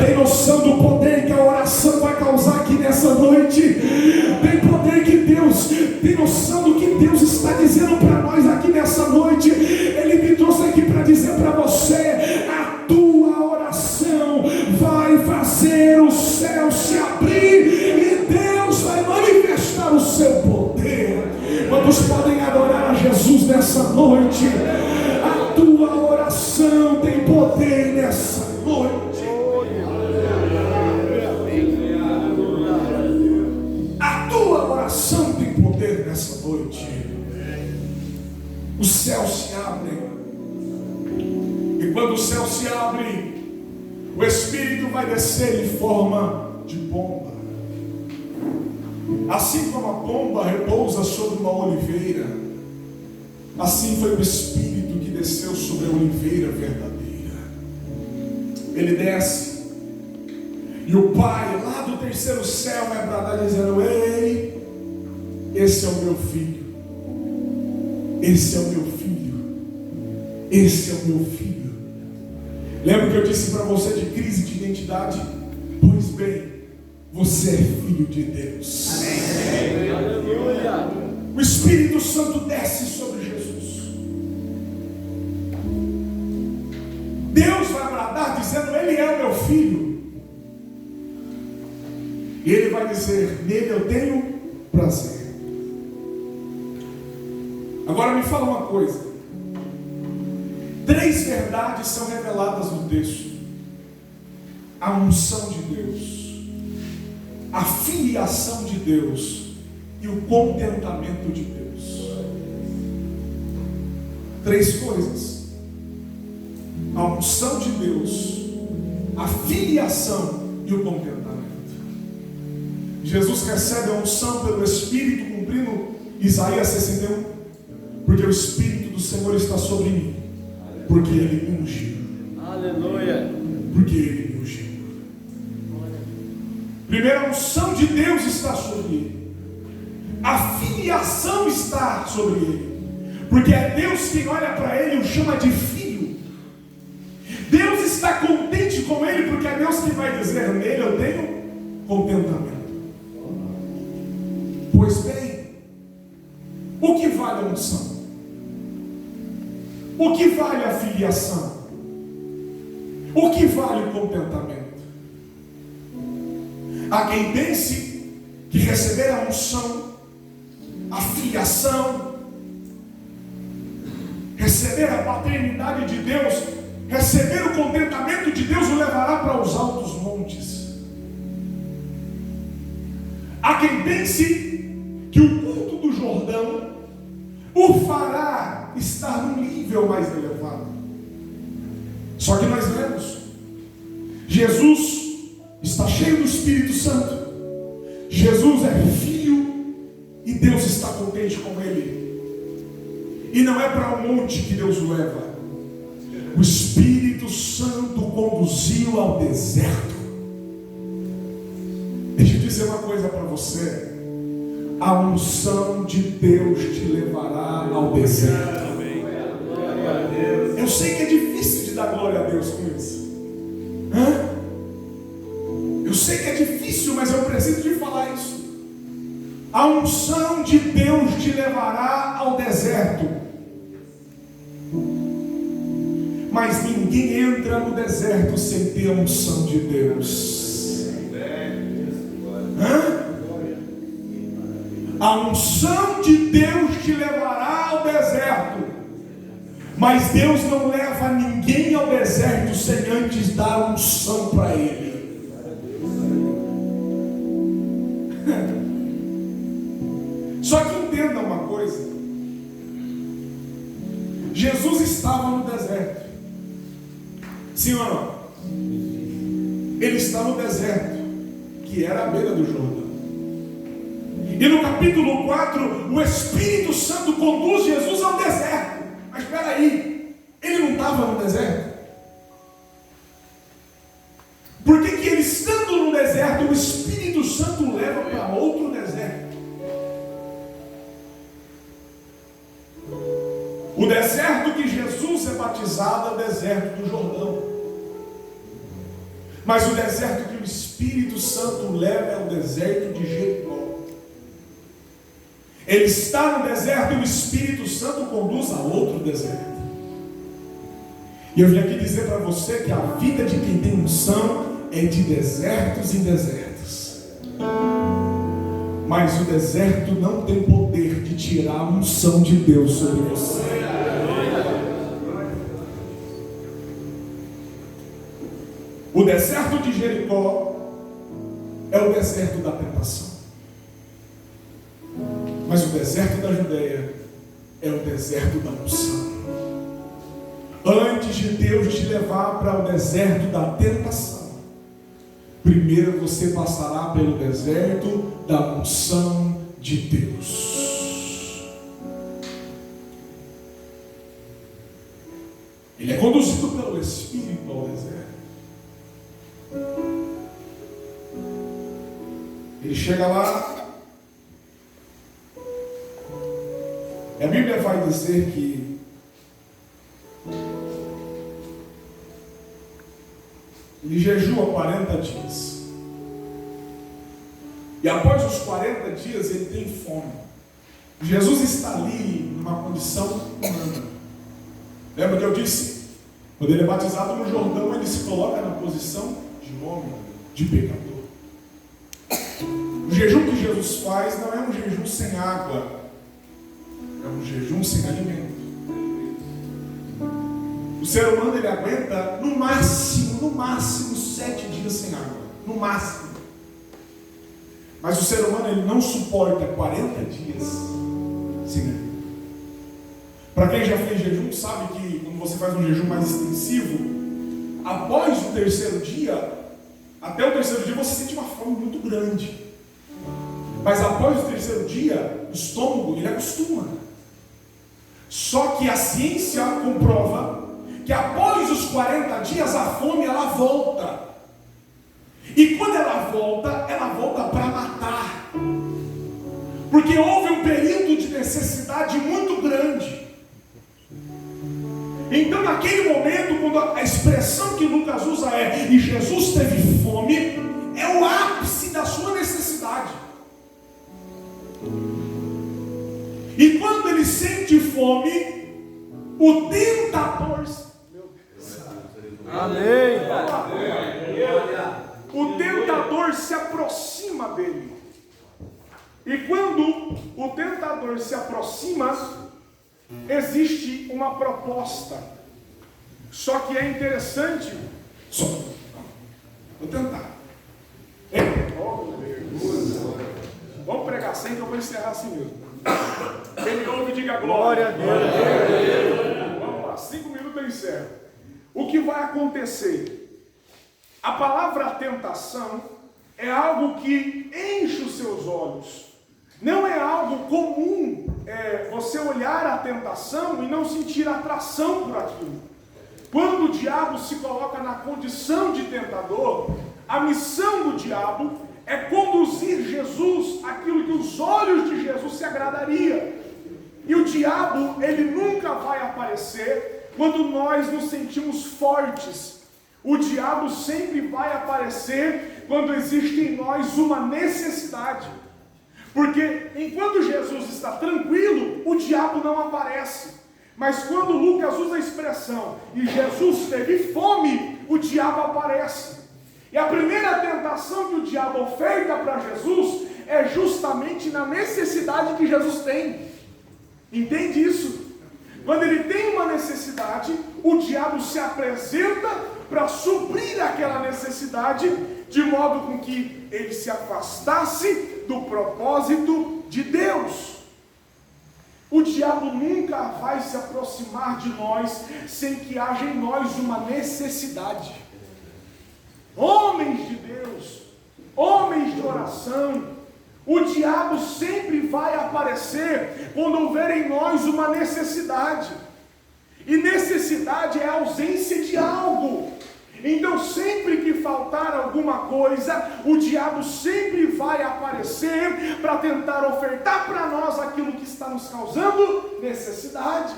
Tem noção do poder que a oração vai causar aqui nessa noite? Tem poder que Deus, tem noção do que Deus está dizendo para nós aqui nessa noite? Ele me trouxe aqui para dizer para você: a tua Quantos podem adorar a Jesus nessa noite? A tua oração tem poder nessa noite. A tua oração tem poder nessa noite. Os céus se abrem. E quando o céu se abre, o Espírito vai descer em forma de pomba. Assim como a pomba repousa sobre uma oliveira, assim foi o Espírito que desceu sobre a oliveira verdadeira. Ele desce, e o Pai lá do terceiro céu vai bradar dizendo: ei, esse é o meu filho, esse é o meu filho, esse é o meu filho. Lembra que eu disse para você de crise de identidade? Pois bem, você é filho de Deus. Amém. Aleluia. O Espírito Santo desce sobre Jesus. Deus vai bradar dizendo: ele é o meu filho. E ele vai dizer: nele eu tenho prazer. Agora me fala uma coisa. 3 verdades são reveladas no texto: a unção de Deus, a filiação de Deus e o contentamento de Deus. 3 coisas: a unção de Deus, a filiação e o contentamento. Jesus recebe a unção pelo Espírito, cumprindo Isaías 61, porque o Espírito do Senhor está sobre mim, porque Ele me ungiu. Aleluia. Porque Ele me ungiu. Primeiro, a unção de Deus está sobre Ele, a filiação está sobre Ele, porque é Deus quem olha para Ele e o chama de filho. Deus está contente com Ele, porque é Deus quem vai dizer: nele eu tenho contentamento. Pois bem, o que vale a unção? O que vale a filiação? O que vale o contentamento? Há quem pense que receber a unção, a filiação, receber a paternidade de Deus, receber o contentamento de Deus o levará para os altos montes. Há quem pense que o culto do Jordão o fará estar num nível mais elevado. Só que nós lemos: Jesus está cheio do Espírito Santo, Jesus é filho e Deus está contente com ele. E não é para o monte que Deus o leva. O Espírito Santo conduziu ao deserto. Deixa eu dizer uma coisa para você: a unção de Deus te levará ao deserto. Eu sei que é difícil de dar glória a Deus com isso. Eu sei que é difícil, mas eu preciso de falar isso. A unção de Deus te levará ao deserto. Mas ninguém entra no deserto sem ter a unção de Deus. A unção de Deus te levará ao deserto. Mas Deus não leva ninguém ao deserto sem antes dar unção para ele. Só que entenda uma coisa: Jesus estava no deserto. Sim ou não? Ele está no deserto, que era a beira do Jordão. E no capítulo 4, o Espírito Santo conduz Jesus ao deserto. Mas espera aí, ele não estava no deserto? Por que que ele, estando no deserto, o Espírito Santo o leva para outro deserto? O deserto que Jesus é batizado é o deserto do Jordão. Mas o deserto que o Espírito Santo leva é o deserto de Jericó. Ele está no deserto e o Espírito Santo conduz a outro deserto. E eu vim aqui dizer para você que a vida de quem tem unção é de desertos em desertos. Mas o deserto não tem poder de tirar a unção de Deus sobre você. O deserto de Jericó é o deserto da tentação. Mas o deserto da Judeia é o deserto da unção. Antes de Deus te levar para o deserto da tentação, primeiro você passará pelo deserto da unção de Deus. Ele é conduzido pelo Espírito ao deserto. Ele chega lá, e a Bíblia vai dizer que ele jejua 40 dias. E após os 40 dias ele tem fome. Jesus está ali numa condição humana. Lembra que eu disse? Quando ele é batizado no Jordão, ele se coloca na posição de homem, de pecador. O jejum que Jesus faz não é um jejum sem água, é um jejum sem alimento. O ser humano ele aguenta no máximo 7 dias sem água, no máximo. Mas o ser humano ele não suporta 40 dias sem alimento. Para quem já fez jejum sabe que quando você faz um jejum mais extensivo, após o terceiro dia, até o terceiro dia você sente uma fome muito grande. Mas após o terceiro dia, o estômago ele acostuma. Só que a ciência comprova que após os 40 dias a fome ela volta. E quando ela volta para matar. Porque houve um período de necessidade muito grande. Então naquele momento, quando a expressão que Lucas usa é "e Jesus teve fome", é o ápice da sua necessidade. E quando ele sente fome, o tentador, Amém. o tentador se aproxima dele. E quando o tentador se aproxima, existe uma proposta. Só que é interessante. Vou tentar. Vamos pregar sem que eu vou encerrar assim mesmo. Quem ouve, diga glória a Deus. Vamos lá, 5 minutos eu encerro. O que vai acontecer? A palavra tentação é algo que enche os seus olhos. Não é algo comum você olhar a tentação e não sentir atração por aquilo. Quando o diabo se coloca na condição de tentador, a missão do diabo é conduzir Jesus àquilo que os olhos de Jesus se agradaria. E o diabo, ele nunca vai aparecer quando nós nos sentimos fortes. O diabo sempre vai aparecer quando existe em nós uma necessidade. Porque enquanto Jesus está tranquilo, o diabo não aparece. Mas quando Lucas usa a expressão "e Jesus teve fome", o diabo aparece. E a primeira tentação que o diabo oferta para Jesus é justamente na necessidade que Jesus tem. Entende isso? Quando ele tem uma necessidade, o diabo se apresenta para suprir aquela necessidade, de modo com que ele se afastasse do propósito de Deus. O diabo nunca vai se aproximar de nós sem que haja em nós uma necessidade. Homens de Deus, homens de oração, o diabo sempre vai aparecer quando houver em nós uma necessidade. E necessidade é a ausência de algo. Então sempre que faltar alguma coisa, o diabo sempre vai aparecer para tentar ofertar para nós aquilo que está nos causando necessidade.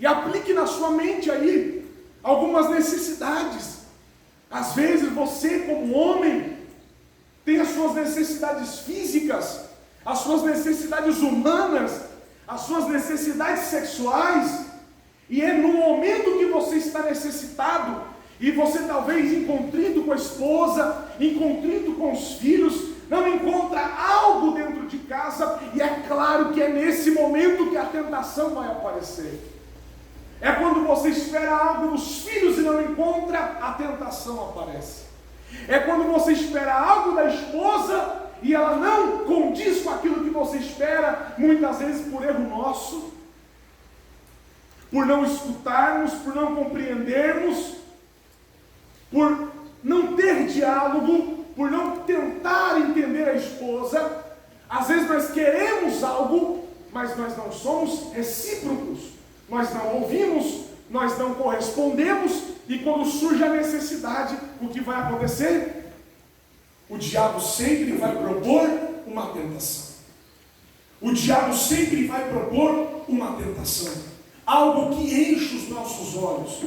E aplique na sua mente aí algumas necessidades. Às vezes você, como homem, tem as suas necessidades físicas, as suas necessidades humanas, as suas necessidades sexuais, e é no momento que você está necessitado, e você talvez incontrito com a esposa, incontrito com os filhos, não encontra algo dentro de casa, e é claro que é nesse momento que a tentação vai aparecer. É quando você espera algo nos filhos e não encontra, a tentação aparece. É quando você espera algo da esposa e ela não condiz com aquilo que você espera, muitas vezes por erro nosso, por não escutarmos, por não compreendermos, por não ter diálogo, por não tentar entender a esposa. Às vezes nós queremos algo, mas nós não somos recíprocos, nós não ouvimos, nós não correspondemos, e quando surge a necessidade, o que vai acontecer? O diabo sempre vai propor uma tentação. O diabo sempre vai propor uma tentação, algo que enche os nossos olhos.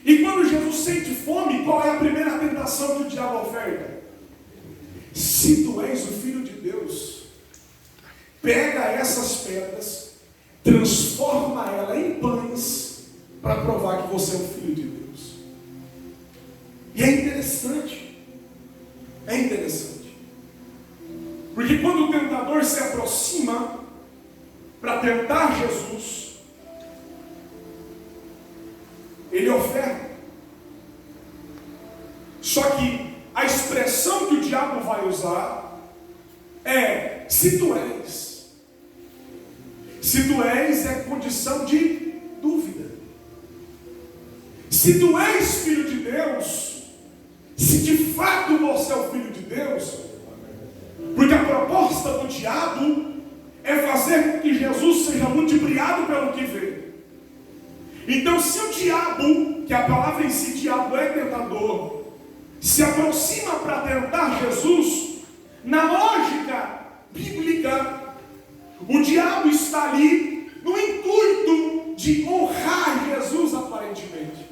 E quando Jesus sente fome, qual é a primeira tentação que o diabo oferta? Se tu és o Filho de Deus, pega essas pedras, transforma ela em pães, para provar que você é o Filho de Deus. E é interessante, porque quando o tentador se aproxima para tentar Jesus, ele oferta. Só que a expressão que o diabo vai usar é se tu és. Se tu és é condição de dúvida. Se tu és filho de Deus, se de fato você é o filho de Deus, porque a proposta do diabo é fazer com que Jesus seja ludibriado pelo que vê. Então, se o diabo, que a palavra em si, diabo é tentador, se aproxima para tentar Jesus, na lógica bíblica, o diabo está ali no intuito de honrar Jesus, aparentemente.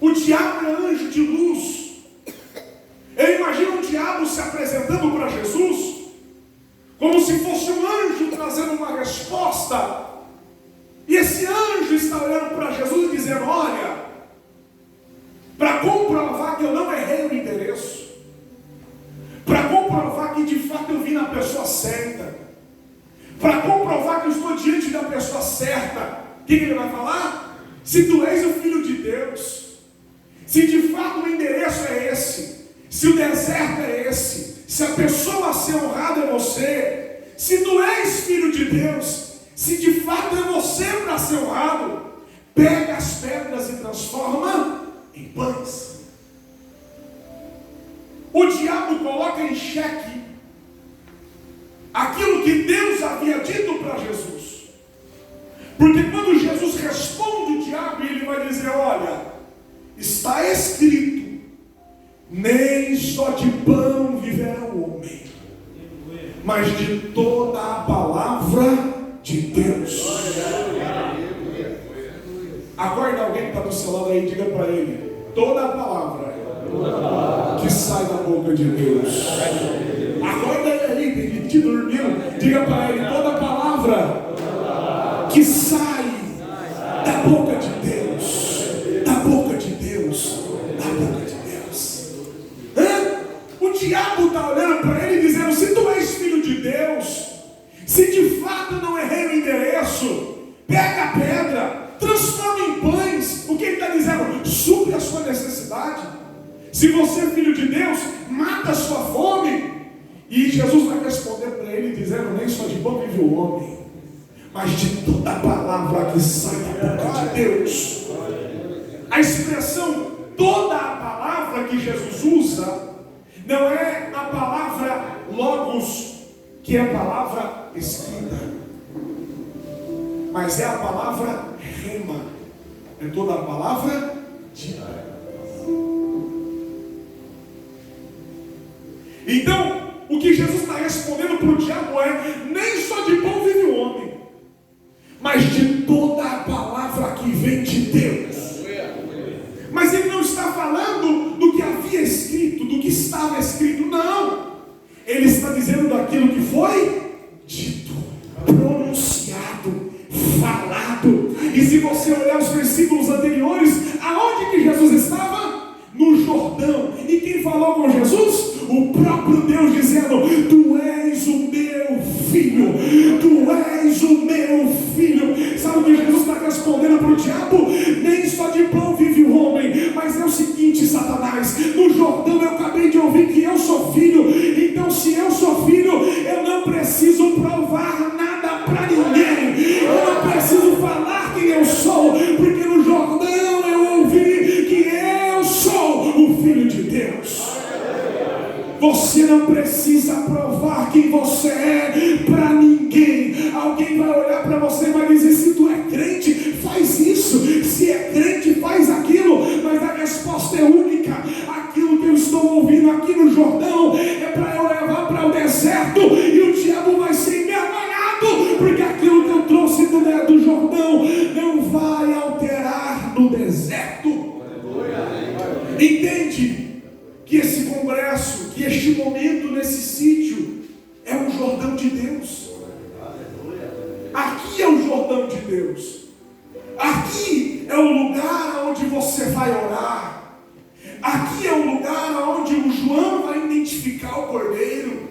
O diabo é anjo de luz. Eu imagino o diabo se apresentando para Jesus como se fosse um anjo trazendo uma resposta. E esse anjo está olhando para Jesus e dizendo: olha, para comprovar que eu não errei o endereço, para comprovar que de fato eu vim na pessoa certa, para comprovar que eu estou diante da pessoa certa, o que ele vai falar? Se tu és o Filho de Deus, se de fato o endereço é esse, se o deserto é esse, se a pessoa a ser honrada é você, se tu és Filho de Deus, se de fato é você para ser honrado, pega as pedras e transforma em pães. O diabo coloca em xeque aquilo que Deus havia dito para Jesus. Porque quando Jesus responde o diabo, ele vai dizer: olha, está escrito, nem só de pão viverá o homem, mas de toda a palavra de Deus. Acorda alguém que está do seu lado aí, diga para ele: toda a palavra que sai da boca de Deus. Acorda ele aí, que dormiu, diga para ele: toda a palavra que sai da boca de Deus, da boca de Deus, da boca de Deus. O diabo está olhando para ele dizendo: se tu és filho de Deus, se de fato não errei o endereço, pega a pedra, transforma em pães. O que ele está dizendo? Supre a sua necessidade. Se você é filho de Deus, mata a sua fome. E Jesus vai responder para ele dizendo: nem só de pão vive o homem, mas de toda a palavra que sai da boca de Deus. A expressão toda a palavra que Jesus usa não é a palavra logos, que é a palavra escrita, mas é a palavra rema, é toda a palavra dita. Então, o que Jesus está respondendo para o diabo é: nem só de pão vive o homem, mas de toda a palavra que vem de Deus. Mas ele não está falando do que havia escrito, do que estava escrito, não. Ele está dizendo daquilo que foi dito, pronunciado, falado. E se você olhar os versículos anteriores, aonde que Jesus estava? No Jordão. E quem falou com Jesus? O és o meu filho. Sabe o que Jesus está respondendo para o diabo? Nem só de pão vive o homem, mas é o seguinte, Satanás, no Jordão eu acabei de ouvir que eu sou filho, então se eu sou filho, eu não preciso provar nada para ninguém, eu não preciso falar quem eu sou, porque no Jordão eu ouvi que eu sou o Filho de Deus. Você não precisa provar quem você é para ninguém. Alguém vai olhar para você e vai dizer: se tu é crente, faz isso, se é crente, faz aquilo, mas a resposta é única. Aquilo que eu estou ouvindo aqui no Jordão é para eu levar para o deserto, e o diabo vai ser envergonhado, porque aquilo que eu trouxe do Jordão não vai alterar no deserto. Entende? Que esse congresso, que este momento nesse sítio é o Jordão de Deus. Aqui é o Jordão de Deus. Aqui é o lugar onde você vai orar. Aqui é o lugar onde o João vai identificar o Cordeiro.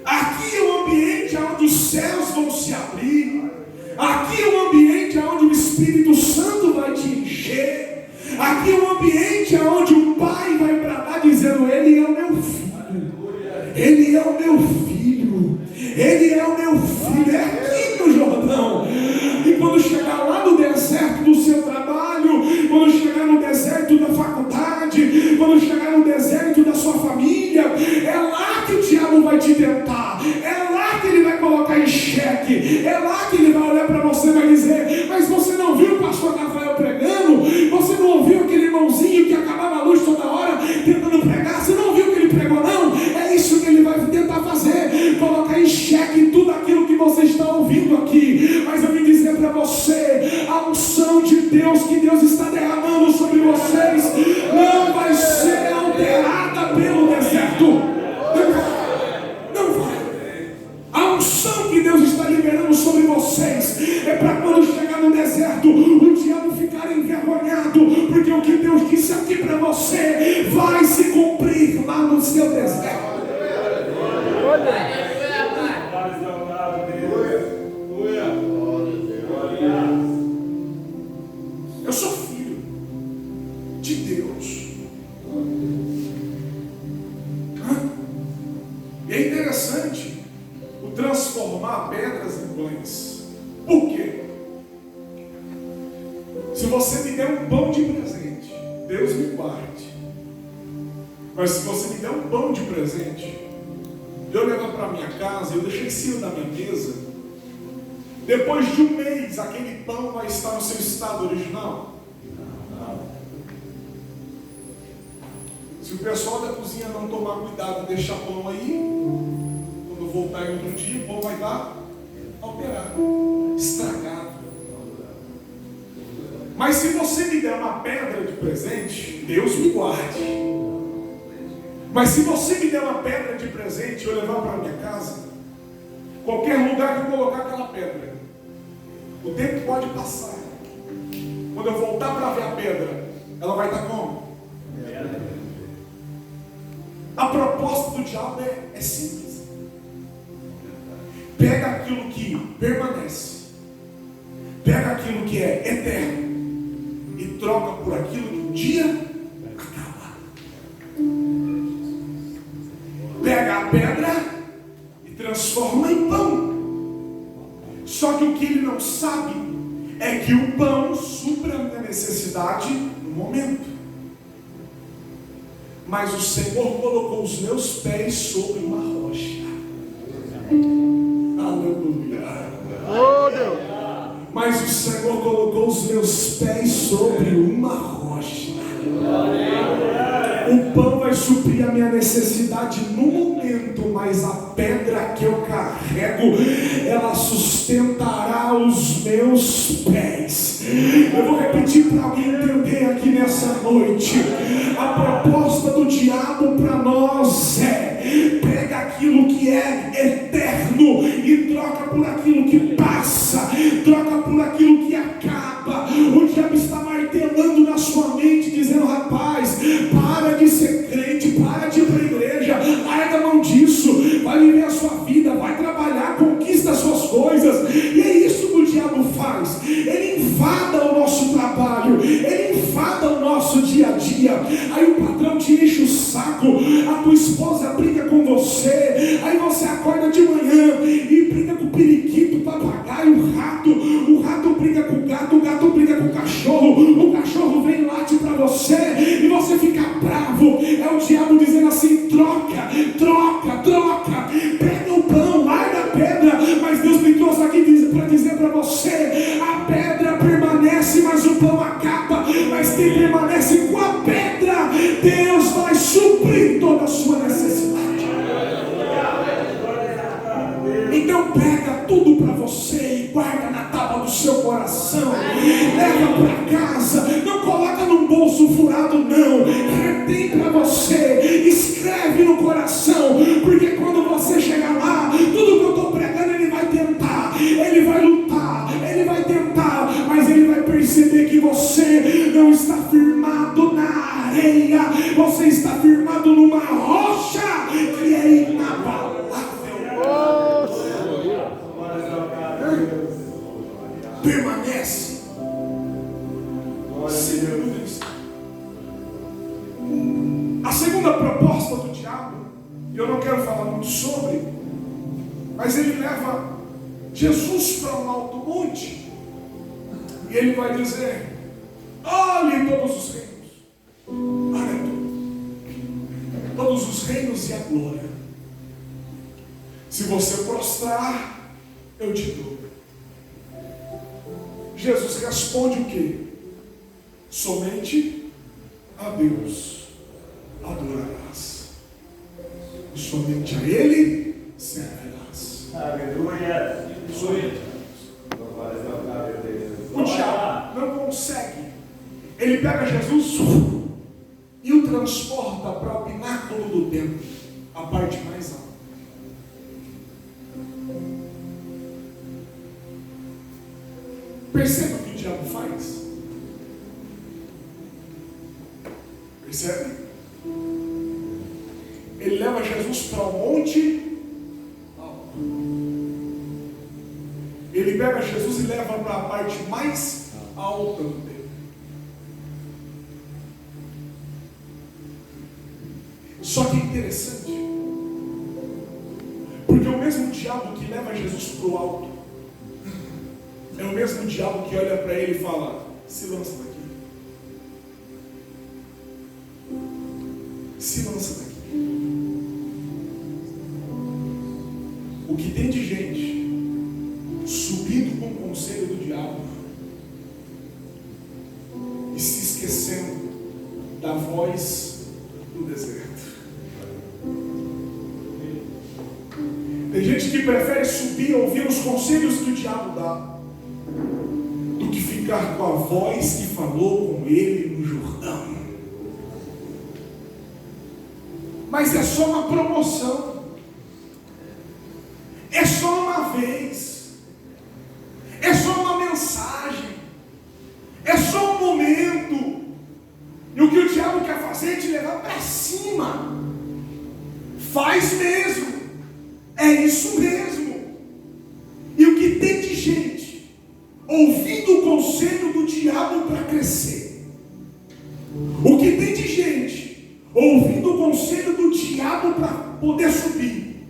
Aqui é o ambiente onde os céus vão se abrir. Aqui é o ambiente onde o Espírito Santo vai te encher. Aqui é um ambiente onde o Pai vai bradar dizendo: Ele é o meu filho, Ele é o meu filho, Ele é o meu filho. É aqui no Jordão. E quando chegar lá no deserto do seu trabalho, quando chegar no deserto da faculdade, quando chegar no deserto da sua família, é lá que o diabo vai te tentar, é lá que ele vai colocar em xeque, é lá que ele vai olhar para você e vai dizer: mas você não viu o pastor Rafael pregando? Você não ouviu aquele irmãozinho que acabava a luz toda hora tentando pregar? Você não ouviu o que ele pregou, não? É isso que ele vai tentar fazer, colocar em xeque tudo aquilo que você está ouvindo aqui. Mas eu vim dizer para você, a unção de Deus que Deus está derramando sobre vocês não vai ser alterada pelo deserto. Não vai. A unção que Deus está liberando sobre vocês é para quando chegar no deserto, o diabo ficar envergonhado, porque o que Deus disse aqui para você vai se cumprir lá no seu deserto. Eu sou filho de Deus. E é interessante o transformar pedras em pães. Por quê? Se você me der um pão de presente, Deus me guarde. Mas se você me der um pão de presente, eu levar para minha casa, eu deixei em cima da minha mesa, depois de um mês, aquele pão vai estar no seu estado original? Não. Se o pessoal da cozinha não tomar cuidado e deixar pão aí, quando voltar em outro dia, o pão vai estar alterado, estragado. Mas se você me der uma pedra de presente, Deus me guarde. Mas se você me der uma pedra de presente e eu levar para minha casa, qualquer lugar que eu colocar aquela pedra, o tempo pode passar. Quando eu voltar para ver a pedra, ela vai estar como? A proposta do diabo é simples. Pega aquilo que permanece, pega aquilo que é eterno e troca por aquilo que um dia acaba. Pega a pedra e transforma em pão. Só que o que ele não sabe é que o pão supra a minha necessidade no momento. Mas o Senhor colocou os meus pés sobre uma rocha. Aleluia. Oh, Deus. Mas o Senhor colocou os meus pés sobre uma rocha. O pão vai suprir a minha necessidade no momento, mas a pedra que eu carrego, ela sustentará os meus pés. Eu vou repetir para alguém entender aqui nessa noite. A proposta do diabo para nós é: pega aquilo que é eterno e troca por aquilo que passa, troca por aquilo que acaba. O diabo está martelando na sua mente, dizendo: rapaz, para de ser crente, para de ir para a igreja, larga a mão disso, vai viver a sua vida, vai trabalhar, conquista as suas coisas. E papagaio, o rato briga com o gato briga com o cachorro vem e late para você, e você fica bravo. É o diabo dizendo assim: troca, pega o pão, larga a pedra. Mas Deus me trouxe aqui para dizer para você: a pedra permanece, mas o pão acaba. Mas quem permanece com a pedra, Deus vai suprir toda a sua necessidade. Então pega tudo para você e guarda na tábua do seu coração. Leva para casa, não coloca num bolso furado, não. Retém para você, escreve no coração, porque quando você chegar lá, tudo que eu estou pregando, ele vai tentar, ele vai lutar, ele vai tentar, mas ele vai perceber que você não está firmado na areia, você está firmado numa rocha que é inabalável. Permanece. A segunda proposta do diabo, e eu não quero falar muito sobre, mas ele leva Jesus para um alto monte e ele vai dizer: olhe todos os reinos, olha todos os reinos e a glória. Se você prostrar, eu te dou. Jesus responde o quê? Somente a Deus adorarás, e somente a Ele servirás. Aleluia. O diabo não consegue. Ele pega Jesus e o transporta para o pináculo do templo, a parte mais alta. Perceba o que o diabo faz. Percebe? Ele leva Jesus para um monte alto. Ele pega Jesus e leva para a parte mais alta do templo. Só que é interessante, porque o mesmo diabo que leva Jesus para o alto é o mesmo diabo que olha para ele e fala: se lança daqui. Se lança daqui. O que tem de gente subindo com o conselho do diabo e se esquecendo da voz do deserto. Tem gente que prefere subir e ouvir os conselhos que o diabo dá do que ficar com a voz que falou com ele no Jordão. Mas é só uma promoção, é só uma vez, é só uma mensagem, é só um momento. E o que o diabo quer fazer é te levar para cima. Faz mesmo, é isso mesmo. E o que tem de gente ouvindo o conselho do diabo para crescer, o que tem de gente ouvindo o conselho do diabo para poder subir,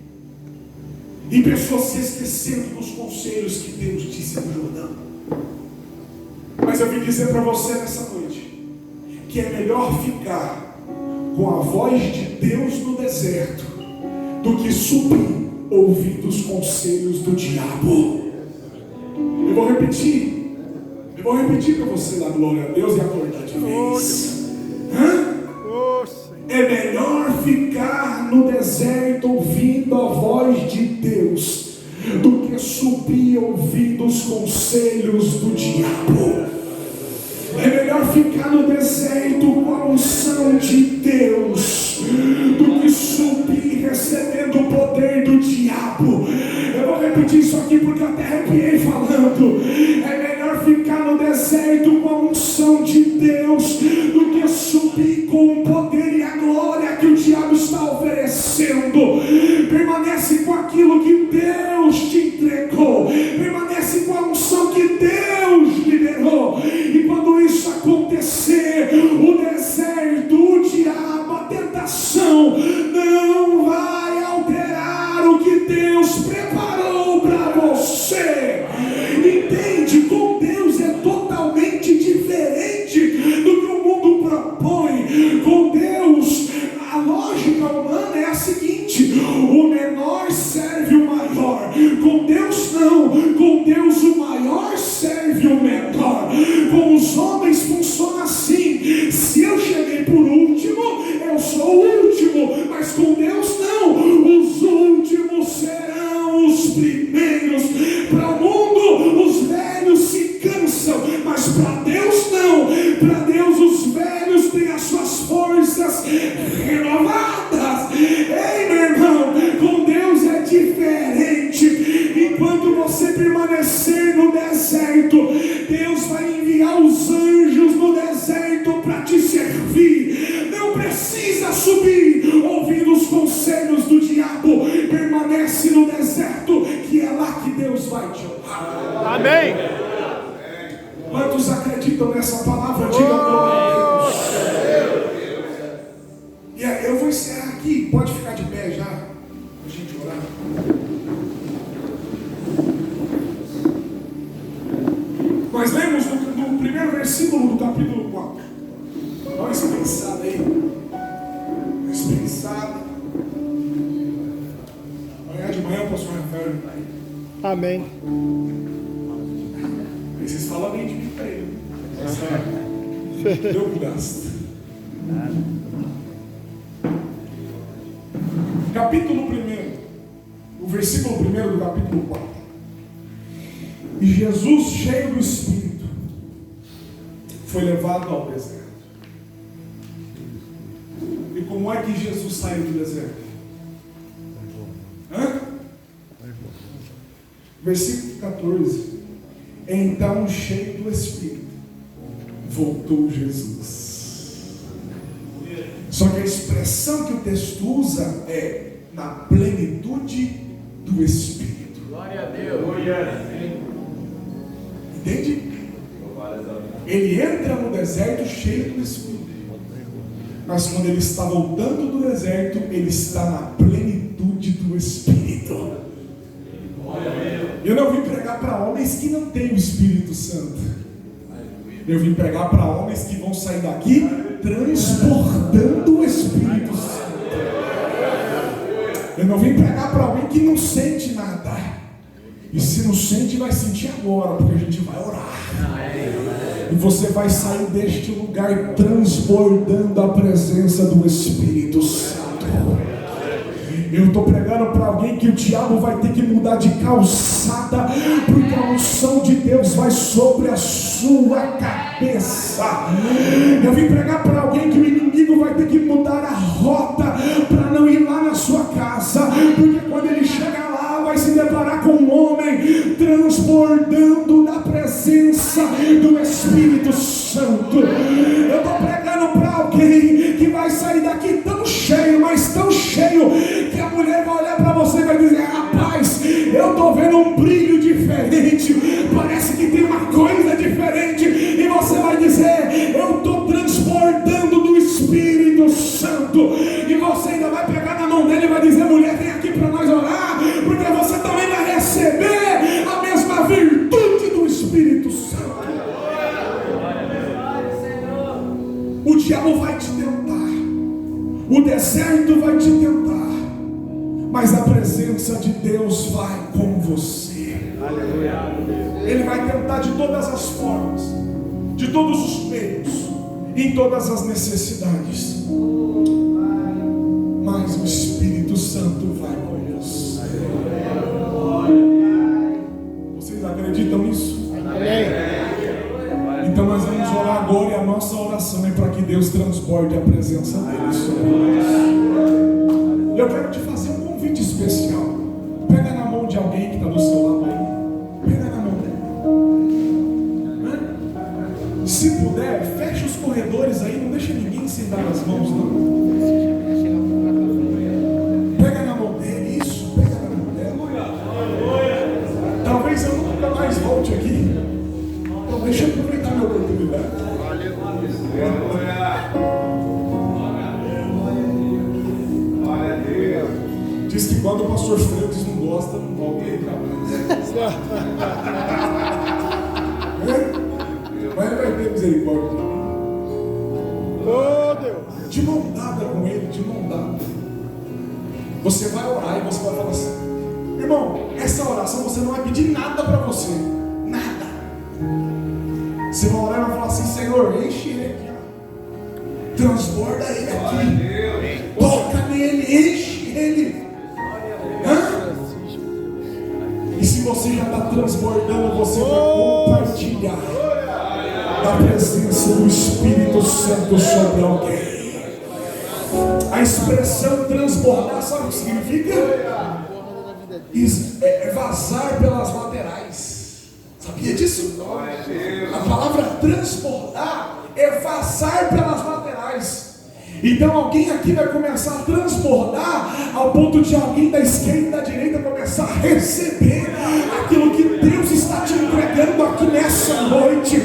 e pessoas se esquecendo dos conselhos que Deus disse no Jordão. Mas eu vim dizer para você nessa noite que é melhor ficar com a voz de Deus no deserto do que subir ouvindo os conselhos do diabo. Eu vou repetir para você dar glória a Deus e acordar de vez. É melhor ficar no deserto ouvindo a voz de Deus do que subir ouvindo os conselhos do diabo. É melhor ficar no deserto com a unção de Deus do que subir recebendo o poder do diabo. Eu vou repetir isso aqui porque eu até arrepiei falando. É melhor ficar no deserto com a unção de Deus do que subir com o poder e a glória que o diabo está oferecendo. Permanece com aquilo que Deus te entregou. Permanece com a unção que Deus liberou. E quando isso acontecer, o deserto, o diabo, a tentação não vai alterar o que Deus preparou para você. permanecer no deserto, Deus vai enviar os anjos no deserto para te servir. Não precisa subir ouvindo os conselhos do diabo. Permanece no deserto, que é lá que Deus vai te honrar. Amém. Quantos acreditam nessa palavra? Diga glória a Deus. E aí, eu vou encerrar aqui. Pode ficar de pé já, para a gente orar. Nós lemos no primeiro versículo do capítulo 4. Dá uma espensada aí. Uma espensada. Amanhã de manhã o pastor Rafael está aí. Amém. Aí vocês falam bem de mim para ele. Deu um gasto. Capítulo 1, o versículo 1 do capítulo 4. E Jesus, cheio do Espírito, foi levado ao deserto. E como é que Jesus saiu do deserto? Versículo 14. Então, cheio do Espírito, voltou Jesus. Só que a expressão que o texto usa é na plenitude do Espírito. Glória a Deus. Entende? Ele entra no deserto cheio do Espírito. Mas quando ele está voltando do deserto, ele está na plenitude do Espírito. Eu não vim pregar para homens que não têm o Espírito Santo. Eu vim pregar para homens que vão sair daqui transbordando o Espírito Santo. Eu não vim pregar para alguém que não sente nada. E se não sente, vai sentir agora, porque a gente vai orar. E você vai sair deste lugar transbordando a presença do Espírito Santo. Eu estou pregando para alguém que o diabo vai ter que mudar de calçada, porque a unção de Deus vai sobre a sua cabeça. Eu vim pregar para alguém que o inimigo vai ter que mudar a rota para não ir lá na sua casa, porque quando ele chegar lá vai se deparar com um homem transbordando da presença do Espírito Santo. Eu estou pregando para alguém que vai sair daqui tão cheio, mas tão cheio, que a mulher vai olhar para você e vai dizer: rapaz, eu estou vendo um brilho diferente, parece que tem uma coisa diferente. E você vai dizer: eu estou transbordando do Espírito Santo. E você ainda vai pegar na mão dele e vai dizer: mulher, vem aqui para nós orar, porque você também vai receber a mesma virtude do Espírito Santo. O diabo vai te tentar, o deserto vai te tentar, mas a presença de Deus vai com você. Ele vai tentar de todas as formas, de todos os meios, em todas as necessidades, mas o Espírito Santo vai com você. Vocês acreditam nisso? Amém. Então nós vamos orar agora, e a nossa oração é para que Deus transborde a presença dele sobre nós. Eu quero te fazer um convite especial. Pega na mão de alguém que está do seu lado aí. Pega na mão dele. Se puder, fecha os corredores aí, não deixa ninguém sem dar as mãos, não. Pega na mão dele, isso, pega na mão dela. Talvez eu nunca mais volte aqui. Então deixa eu aproveitar minha oportunidade. Diz que quando o pastor Freitas não gosta, não volta aí para mais. Mas ele vai ter misericórdia de mim. Oh, Deus. De mão dada com ele, de mão dada. Você vai orar e você vai falar assim: irmão, essa oração você não vai pedir nada para você. Nada. Você vai orar e vai falar assim: Senhor, enche ele aqui, ó. Transborda ele aqui. Toca nele, enche ele. E se você já está transbordando, você vai compartilhar da presença do Espírito Santo sobre alguém. A expressão transbordar, sabe o que significa? vazar pelas laterais. Sabia disso? A palavra transbordar é vazar pelas laterais. Então alguém aqui vai começar a transbordar ao ponto de alguém da esquerda e da direita começar a receber aquilo que Deus está te entregando aqui nessa noite.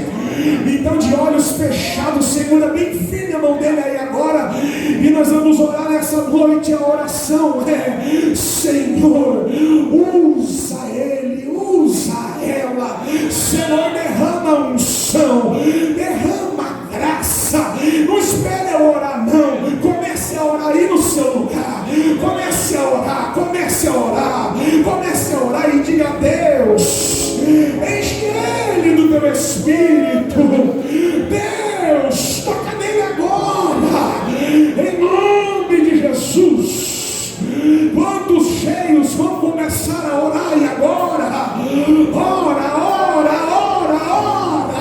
Então, de olhos fechados, segura bem firme a mão dele aí agora, e nós vamos orar nessa noite. A oração é: Senhor, usa ele, usa ela. Senhor, derrama unção, derrama graça. Não espere eu orar, não. Comece a orar aí no seu lugar. Comece a orar, comece a orar, comece a orar e diga a Deus: enche ele do teu Espírito. Deus, toca nele agora, em nome de Jesus. Quantos cheios vão começar a orar e agora? Ora, ora, ora, ora.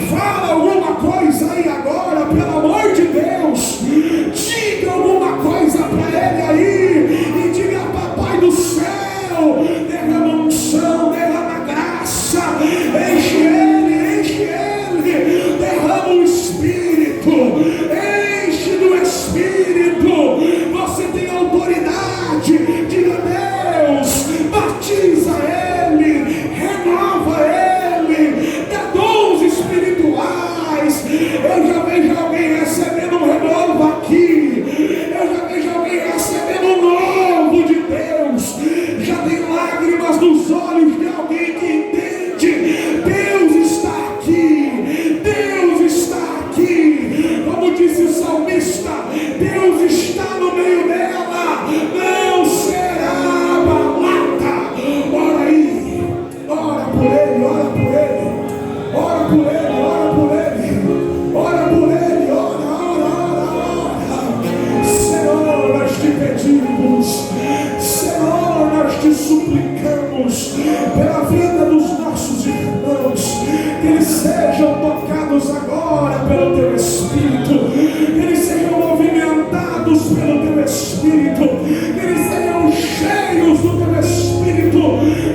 Fala alguma coisa aí agora, pelo amor de Deus. Diga alguma coisa para ele aí e diga: Papai do céu, derrama unção, derrama graça, enche ele, derrama o Espírito, enche do Espírito. Você tem autoridade, diga: Deus, batiza ele, renova ele, dá dons espirituais. Eu já vejo alguém recebendo um renovo aqui, eu já vejo alguém recebendo um novo de Deus. Já tem lágrimas nos olhos de alguém que entende: Deus está aqui, Deus está aqui. Como disse o salmista, Deus está no meio dela, não será abalada. Ora aí, ora por ele, ora por ele, ora por ele, ora por ele, ora por ele, ora, ora, ora, ora. Senhor, nós te pedimos, Senhor, nós te suplicamos pela vida dos nossos irmãos, que eles sejam tocados agora pelo teu Espírito, que eles sejam movimentados pelo teu Espírito, que eles sejam cheios do teu Espírito,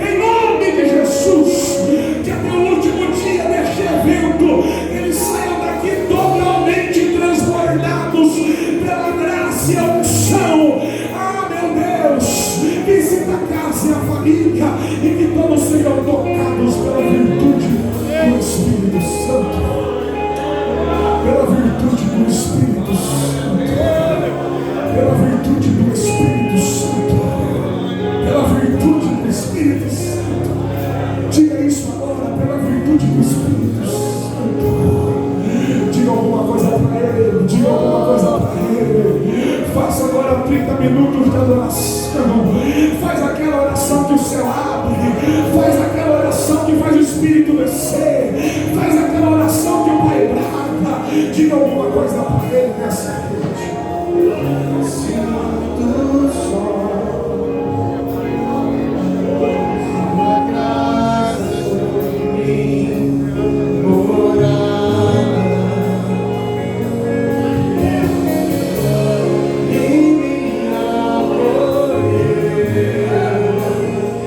em nome de Jesus. Que até o último dia deste evento eles saiam daqui totalmente transbordados pela graça e a unção. Ah, meu Deus, visita a casa e a família, e que todos sejam tocados pela virtude do Espírito Santo, pela virtude do Espírito Santo, pela virtude do Espírito Santo, pela virtude do Espírito Santo. Diga isso agora: pela virtude do Espírito Santo. Diga alguma coisa para ele, diga alguma coisa para ele. Faça agora 30 minutos de adoração. Faz aquela oração que o céu abre, faz aquela oração que faz o Espírito descer, faz aquela oração que o Pai brada. Diga alguma coisa para